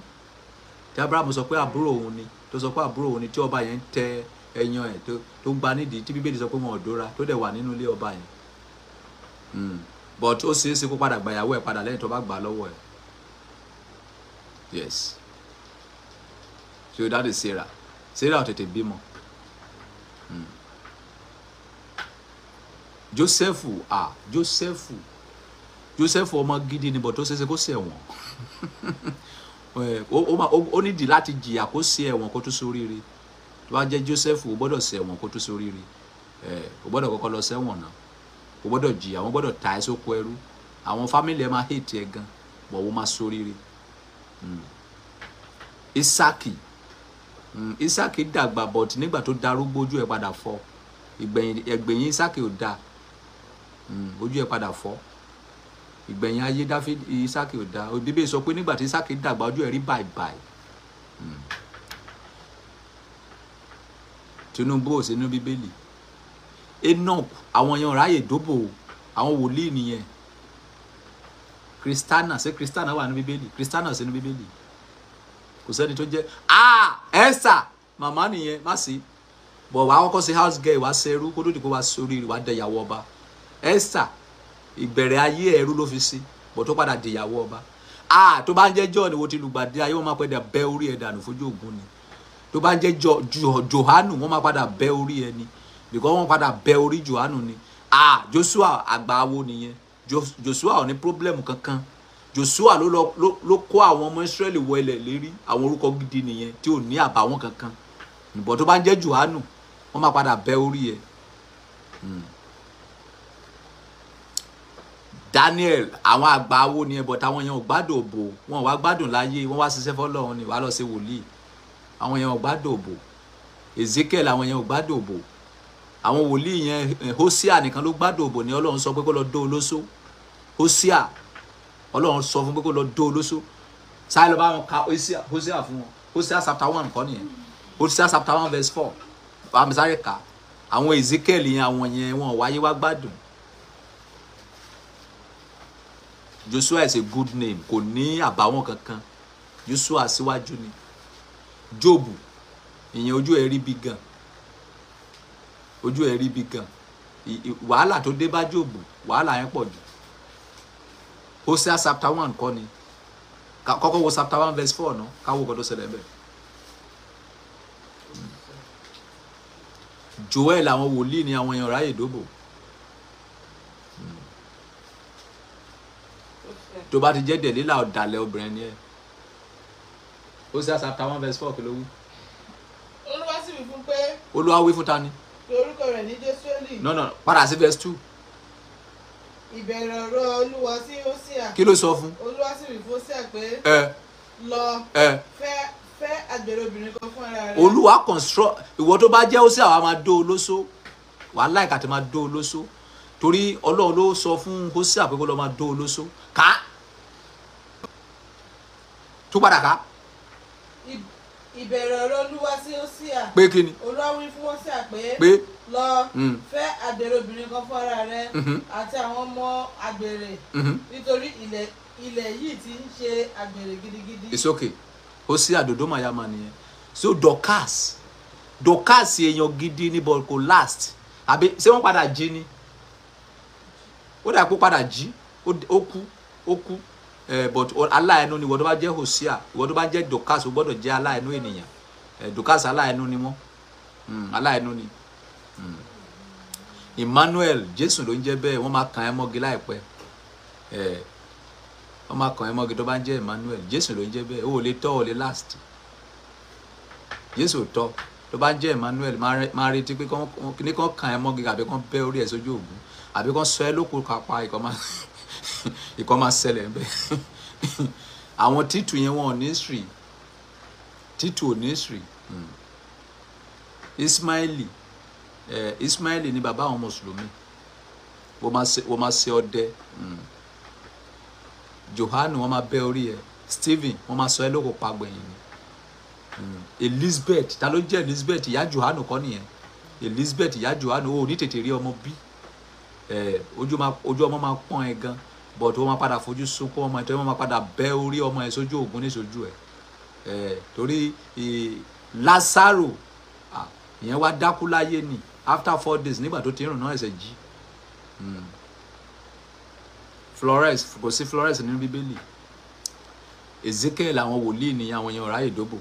tí Abrahamu sọ pé àbúrò òun ni, tó sọ pé àbúrò òun ni, tí ọba yẹn ń tẹ ẹyan ẹ̀ tó ń gba nídìí, tí Bíbélì sọ pé wọn ò dóra, tó dẹ̀ wà nínú ilé ọba yẹn. But ó ṣeéṣe kó padà gbàyàwó ẹ̀ padà lẹ́yìn tó bá gbà lọ́wọ́ ẹ̀. Yes. So that is Sarah. Sarah ò tètè bímọ. Joseph ọmọ gidi ni, but ó ṣeéṣe kó ṣẹ̀wọ̀n. Ó nídìí láti jìyà kó ṣe ẹ̀wọ̀n kó tó ṣoríire. Tó bá jẹ́ Joseph, ó gbọ́dọ̀ ṣẹ̀wọ̀n kó tó ṣoríire. Ó gbọ́dọ̀ kọ́kọ́ lọ ṣẹ̀wọ̀n náà. Ó gbọ́dọ̀ jìyà, wọ́n gbọ́dọ̀ ta ẹ́ sóko ẹrú. Àwọn family ẹ máa hate ẹ gan, but wọ́n máa ṣoríire. Isaki dàgbà, but nígbà tó darúgbó ojú ẹ padà fọ́. Ìgbẹ̀yìn Isaki ò da. Ojú ẹ padà fọ́. Ìgbẹ̀yìn ayé Isaki ò da. Bíbélì sọ pé nígbà tí Isaki dàgbà, ojú ẹ rí báyìí. Tinubu ò sí nínú Bíbélì. Enoch, àwọn yẹn ráyè dóbò, àwọn wòlíì nìyẹn. Kristana, ṣé Kristana wà nínú Bíbélì? Kristana ò sí nínú Bíbélì. Kò sẹ́ni tó jẹ́ Esther, màmá nìyẹn, má sí. Bọ̀ wá kọ́kọ́ sí house girl, wá ṣẹrú kó tó di kó wá sórí wá dẹ̀yàwó ọba. Esther, ìbẹ̀rẹ̀ ayé ẹrú ló fi sí, bọ̀ tó padà dẹ̀yàwó ọba. Tó bá ń jẹ́ John wo ti lùgbàdì ayé, wọ́n máa padà bẹ́ orí ẹ̀ dànù fojú ògún ni. Tó bá ń jẹ́ Johanu, wọ́n máa padà bẹ́ orí ẹ̀ ni. Because wọ́n padà bẹ́ orí Johanu ni. Joshua àgbáwo nìyẹn. Joshua ò ní problem kankan. Joshua ló kó àwọn ọmọ Israẹli wọ ilẹ̀ lérí, àwọn orúkọ gidi nìyẹn tí ò ní àbàwọ́n kankan. Bọ̀ tó bá ń jẹ́ Johanu, wọ́n máa padà bẹ́ orí ẹ̀. Daniel, àwọn àgbáwo nìyẹn, but àwọn yẹn ò gbádùn òbò, wọn wá gbádùn láyé, wọ́n wá ṣiṣẹ́ fọ́lọ́run ni, wá lọ ṣe wòlíì. Àwọn yẹn ò gbádùn òbò. Ezekiel, àwọn yẹn ò gbádùn òbò. Àwọn wòlíì yẹn, Hosea nìkan ló gbádùn òbò ni Ọlọ́run sọ pé kó lọ dó olóṣó. Hosea, Ọlọ́run sọ fún pé kó lọ dó olóṣó. Sáyé lọ bá wọn ka Hosea fún wọn. Hosea chapter 1 kọ́ nìyẹn. Hosea chapter 1 verse 4. Bá mi sáré kà. Àwọn Ezekiel yẹn, àwọn yẹn wọn wáyé wá gbádùn. Joshua is a good name, kò ní àbàwọ́n kankan. Joshua síwájú ni. Job, ìyẹn ojú ẹ̀ rí bí gan. Ojú ẹ̀ rí bí gan. Wàhálà tó dé bá Job, wàhálà yẹn pọ̀ jù. Hosea chapter 1 kọ́ ni. Kọ́kọ́ wo chapter 1 verse 4 no, ká wo kó tó ṣẹlẹ̀ bẹ́ẹ̀. Joel àwọn wòlíì ni àwọn èèyàn ráyè dóbò. Tó bá ti jẹ́ Dèlílà ọ̀dàlẹ̀ obìnrin ni ẹ. Hosea chapter 1 verse 4 kí ló wí? Olúwa sì wí fún pé. Olúwa wí fún ta ni? Pé orúkọ rẹ̀ ní Jésùélì. No, padà sí verse 2. Ìbẹ̀rẹ̀ ọ̀rọ̀ Olúwa sí Hósíà. Kí ló sọ fún? Olúwa sì wí fún Hósíà pé. Lọ fẹ́ àgbèrè obìnrin kan fún ara rẹ̀. Olúwa construct ìwọ tó bá jẹ́ Hósíà wa máa dó olóso. Wàá láìka tí máa dó olóso. Torí Ọlọ́run ló sọ fún Hósíà pé kó lọ máa dó olóso. Ká. Tó padà ká. Ìbẹ̀rẹ̀ ọ̀rọ̀ Olúwa sí Hósíà. Pé kí ni? Olúwa wí fún Hósíà pé. Lọ fẹ́ àgbèrè obìnrin kan fún ara rẹ̀ àti àwọn ọmọ àgbèrè nítorí ilẹ̀ yìí ti ń ṣe àgbèrè gidigidi. It's okay. Hósíà dòdó màá yá máa nìyẹn. So Dorcas èèyàn gidi ní but kò last. Àbí ṣé wọ́n padà jí ni? Ó dà pé padà jí ó kú. But aláìnú ni ìwọ tó bá jẹ́ Hósíà, ìwọ tó bá jẹ́ Dorcas ó gbọ́dọ̀ jẹ́ aláìnú ènìyàn. Dorcas aláìnú ni wọ́n. Aláìnú ni. Emmanuel Jésù ló ń jẹ́ bẹ́ẹ̀, wọ́n máa kàn ẹ́ mọ́gi láìpẹ́. Wọ́n máa kàn ẹ́ mọ́gi tó bá ń jẹ́ Emmanuel Jésù ló ń jẹ́ bẹ́ẹ̀. Ó lè tọ́, ó lè last. Jésù ò tọ́. Tó bá ń jẹ́ Emmanuel máa retí pé ní kàn kàn ẹ́ mọ́gi àbí kàn bẹ́ orí ẹ̀ sójú ògún àbí kàn sọ ẹ́ lóko kápá ìkọ́ máa ṣẹlẹ̀ ń bẹ́. Àwọn títù yẹn wọn ò ní history. Títù ò ní history. Ismaili ni bàbá àwọn mùsùlùmí. Wọ́n máa ṣe ọdẹ. Johanu wọ́n máa bẹ́ orí ẹ̀. Stephen wọ́n máa sọ ẹ́ lóko pagbẹ̀yìn ni. Elizabeth ta ló jẹ́ Elizabeth ìyá Johanu kọ́ nìyẹn. Elizabeth ìyá Johanu ó ní tètè rí ọmọ bí. Ojú ọmọ máa pọ́n ẹ gan but wọ́n máa padà fojú sunkún ọmọ ẹ̀ tó wọ́n máa padà bẹ́ orí ọmọ ẹ̀ sójú ògún ní sójú ẹ̀. Torí Lásárò ìyẹn wá dákú láyé ni after 4 days nígbà tó ti rùn náà ẹsẹ̀ jí. Flores kò sí Flores nínú Bíbélì. Ezekiel àwọn wòlíì ni àwọn èèyàn ráyè dóbò.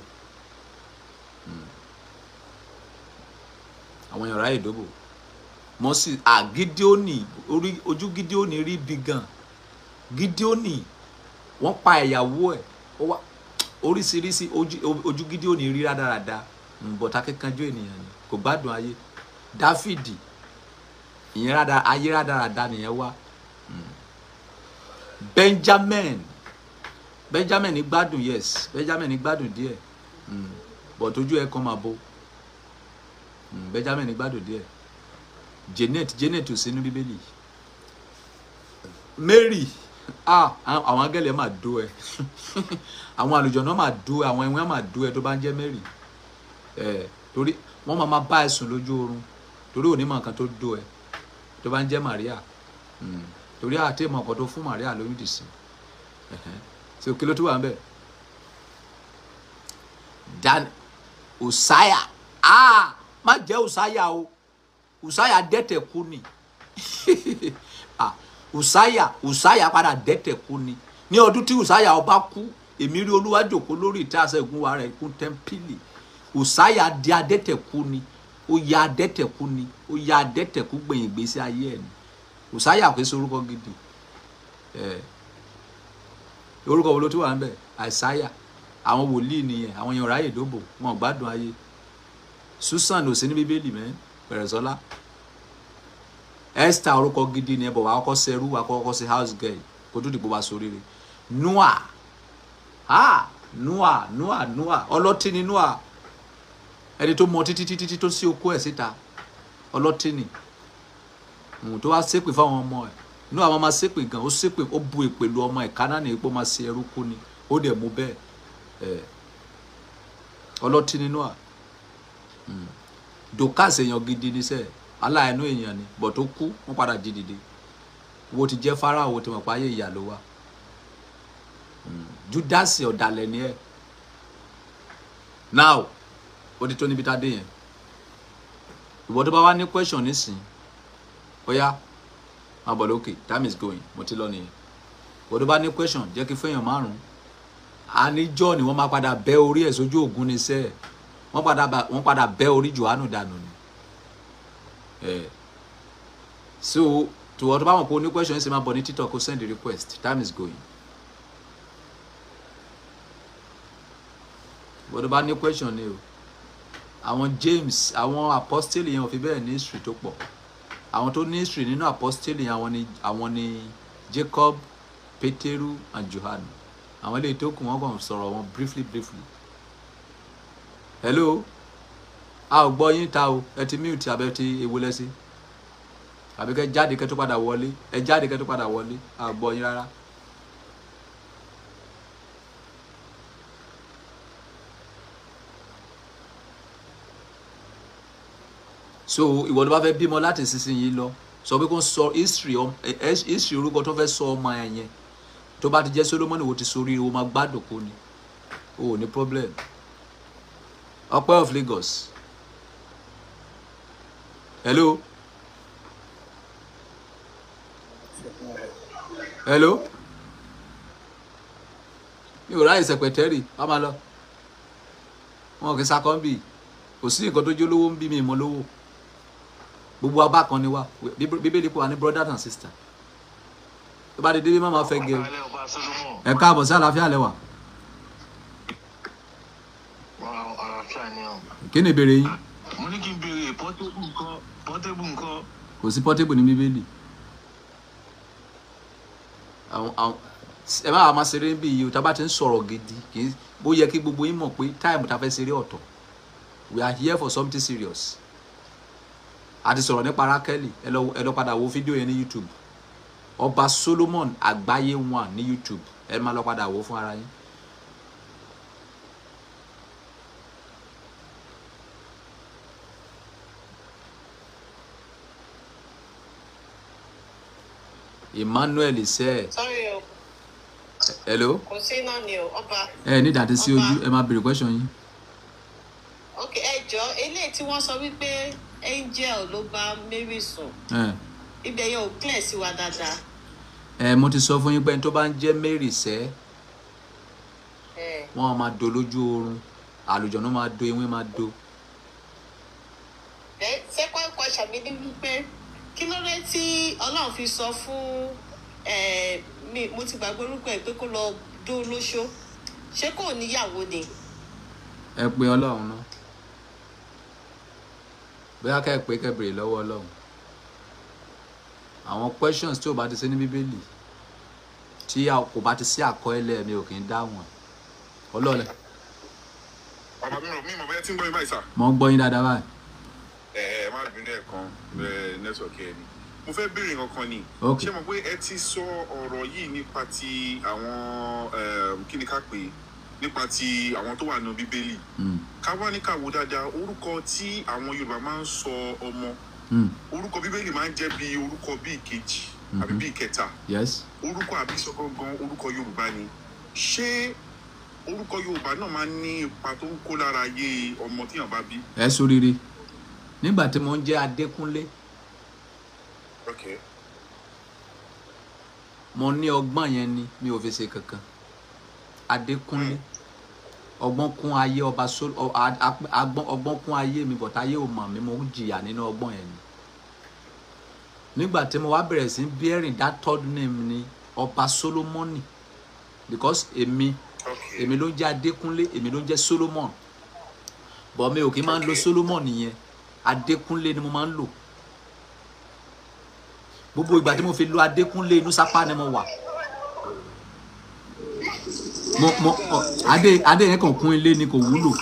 Àwọn èèyàn ráyè dóbò. Moses Gideoni ojú Gideoni rí bí gan. Gideoni wọ́n pa ìyàwó ẹ̀ oríṣiríṣi ojú Gideoni rí rádaràda. Bọ̀tà kíkanjú ènìyàn ni kò gbádùn ayé. Dáfídì ìyẹn ayé rádaràda nìyẹn wá. Benjamin gbádùn yes Benjamin gbádùn díẹ̀ but ojú ẹ̀ kan máa bo. Benjamin gbádùn díẹ̀. Janet ò sí ní Bíbélì. Mary àwọn angẹ́lẹ̀ máa dó ẹ. Àwọn àlùjọ̀nnú máa dó ẹ, àwọn ẹ̀wọ̀n máa dó ẹ tó bá ń jẹ́ Mary. Torí wọ́n máa bá ẹ sùn lójú oorun torí òní mọ̀ nǹkan tó dó ẹ tó bá ń jẹ́ Maria. Torí àti ìmọ̀ ọ̀kan tó fún Maria lóyún dì sí. Ṣé o kí ló tún wà ń bẹ̀? Uzziah má jẹ́ Uzziah o. Uzziah dẹ́tẹ̀ kú ni. Uzziah padà dẹ́tẹ̀ kú ni. Ní ọdún tí Uzziah ọba kú èmi rí Olúwa jókòó lórí ìtẹ́ àṣẹgun wa rẹ̀ kún tẹ́ḿpìlì. Uzziah di adẹ́tẹ̀ kú ni. Ó ya adẹ́tẹ̀ kú ni. Ó ya adẹ́tẹ̀ kú gbẹ̀yìn gbèsè ayé ẹ̀ ni. Uzziah kò sí orúkọ gidi. Orúkọ wo ló tún wà ń bẹ̀? Àìsáyà. Àwọn wòlíì nìyẹn. Àwọn èèyàn ráyè dóbò. Wọn ò gbádùn ayé. Susan ò sí ní Bíbélì mẹ́. Pẹ̀rẹ̀sọ́lá. Esther orúkọ gidi ni ẹ bọ̀ wá kọ́kọ́ ṣẹrú wá kọ́kọ́ ṣe house girl kó tó dìbò wá sórí rẹ̀. Noah ọlọ́tí ni Noah ẹni tó mọ títí tó sí okó ẹ̀ síta ọlọ́tí ni tó wá ṣépè fáwọn ọmọ ẹ̀ Noah máa ṣépè gan ó ṣépè ó bu èpè lu ọmọ ẹ̀ Kánánì pé ó máa ṣe ẹrú kú ni ó dẹ̀ mú bẹ́ẹ̀ ọlọ́tí ni Noah. Dorcas èèyàn gidi níṣẹ́ aláìnú èèyàn ni bọ̀ tó kú wọ́n padà jí dìde wo ti jẹ́ Fáráò wo ti mọ̀ páyé ìyà ló wá Judas ọ̀dàlẹ̀ ni ẹ. Now ó ti tó níbi tá a dé yẹn. Ìwọ tó bá wá ní question nísìn ó yá máa bọ̀ lókè, time is going, mo ti lọ nìyẹn. Ìwọ tó bá ní question jẹ́ kí fẹ́yàn márùn-ún. Àníjọ́ ni wọ́n máa padà bẹ́ orí ẹ̀ sójú ògún ní sẹ́ẹ̀. Wọ́n padà bẹ́ orí Jòhánù dànù ni. So to what about my question is my bonity talk, send the request. Time is going. What about new question you? I want James, I want apostle in of in history to pọ̀. I want to history nínú apostle I want Jacob, Peteru and Johann. I want to talk one sorrow briefly. Hello? How boy in tao at mute abeti e will see. Àbí kẹ́ jáde kẹ́ tó padà wọlé, ẹ jáde kẹ́ tó padà wọlé, a gbọ́ yín rárá. So ìwọ ló bá fẹ́ bímọ láti sísìnyí lọ sọ pé kó sọ history orúkọ tó fẹ́ sọ ọmọ ẹ yẹn tó bá ti jẹ́ Solomoni wo ti sórí o máa gbádùn kó ni o ní problem. Ọpẹ́ of Lagos. Hello. Hello. Mi ò ráyè sẹ̀pẹ̀tẹ́rì wá máa lọ. Wọn kì í sakọ́ ń bì. Kò sí nǹkan tó jó lówó ń bí mi mọ́ lówó. Gbogbo abá kan ni wá. Bíbélì kò wá ní brother and sister. Tó bá di débí má máa fẹ́ gẹ. Ẹ káàbọ̀ sí àlàáfíà lẹ́wà. Kí ni ìbéèrè yín? Mo ní kí n béèrè portable nǹkan. Kò sí portable ní bíbélì. Ẹ máa máa ṣeré bí iye tá bá ti ń sọ̀rọ̀ gidi kì í bó yẹ kí gbogbo yín mọ̀ pé time tá fẹ́ ṣeré ọ̀tọ̀. We are here for something serious. A ti sọ̀rọ̀ nípa Rákẹ́lì ẹ lọ padà wo fídíò yẹn ní YouTube. Ọba Solomon àgbáyé 1 ní YouTube ẹ máa lọ padà wo fún ara yín. Emmanuel ṣe. Sorry o. Hello. Kò sí náà ni o, ọba. Ní dàtí sí ojú ẹ máa béèrè question yín. Ok, ẹ jọ̀ọ́ eléyìí tí wọ́n sọ wípé angel ló bá Mary sùn. Ibẹ̀ yẹn ò clear sí wa dáadáa. Mo ti sọ fún yín pé tó bá ń jẹ́ Mary ṣe. Wọ́n máa do lójú oorun. Àlùjọ̀nnú máa do, ewé máa do. Second question mi ni wípé kí ló dé tí Ọlọ́run fi sọ fún mo ti gbàgbé orúkọ ẹ̀ pé kó lọ dó lóṣó ṣé kò níyàwó ni. Ẹ pé Ọlọ́run náà bóyá ká ẹ pé kẹ́ béèrè lọ́wọ́ Ọlọ́run àwọn questions tí ò bá ti sí ní Bíbélì tí kò bá ti sí àkọọ́lẹ̀ mi ò kì í dáhùn Ọlọ́run. Bàbá mi mọ̀ bẹ́ẹ̀ tí ń gbọ́ yín báyìí sà. Mo ń gbọ́ yín dáadáa báyìí. Má bínú ẹ̀kan nẹ́tíwọ̀kì ẹ̀ ni mo fẹ́ béèrè nǹkan ni ṣé mo pé ẹ ti sọ ọ̀rọ̀ yìí nípa ti àwọn kí ni ká pè é nípa ti àwọn tó wà nínú Bíbélì ká wá ní ká wò dáadáa orúkọ tí àwọn Yorùbá máa ń sọ ọmọ orúkọ Bíbélì máa ń jẹ́ bí orúkọ bí ìkejì àbí bí ìkẹta orúkọ àbísọ gangan orúkọ Yorùbá ni ṣé orúkọ Yorùbá náà máa ń ní ipa tó ń kó lára ayé ọmọ tíyàn bá bí. Ẹ ṣoríire nígbà tí mo ń jẹ́ Adékúnlé mo ní ọgbọ́n yẹn ni mi ò fi ṣe kankan Adékúnlé ọgbọ́n kún ayé ọba ọgbọ́n kún ayé mi bọ̀tá ayé ò mọ̀ mi mo jìyà nínú ọgbọ́n yẹn ni nígbà tí mo wá bẹ̀rẹ̀ sí bearing that third name ni ọba Solomoni because èmi ló ń jẹ́ Adékúnlé èmi ló ń jẹ́ Solomon bọ̀ mi ò kí máa ń lo Solomon yẹn Adékúnlé ni mo máa ń lò gbogbo ìgbà tí mo fi lo Adékúnlé inú sápá ni mo wà adé yẹn kàn kún ilé ni kò wúlò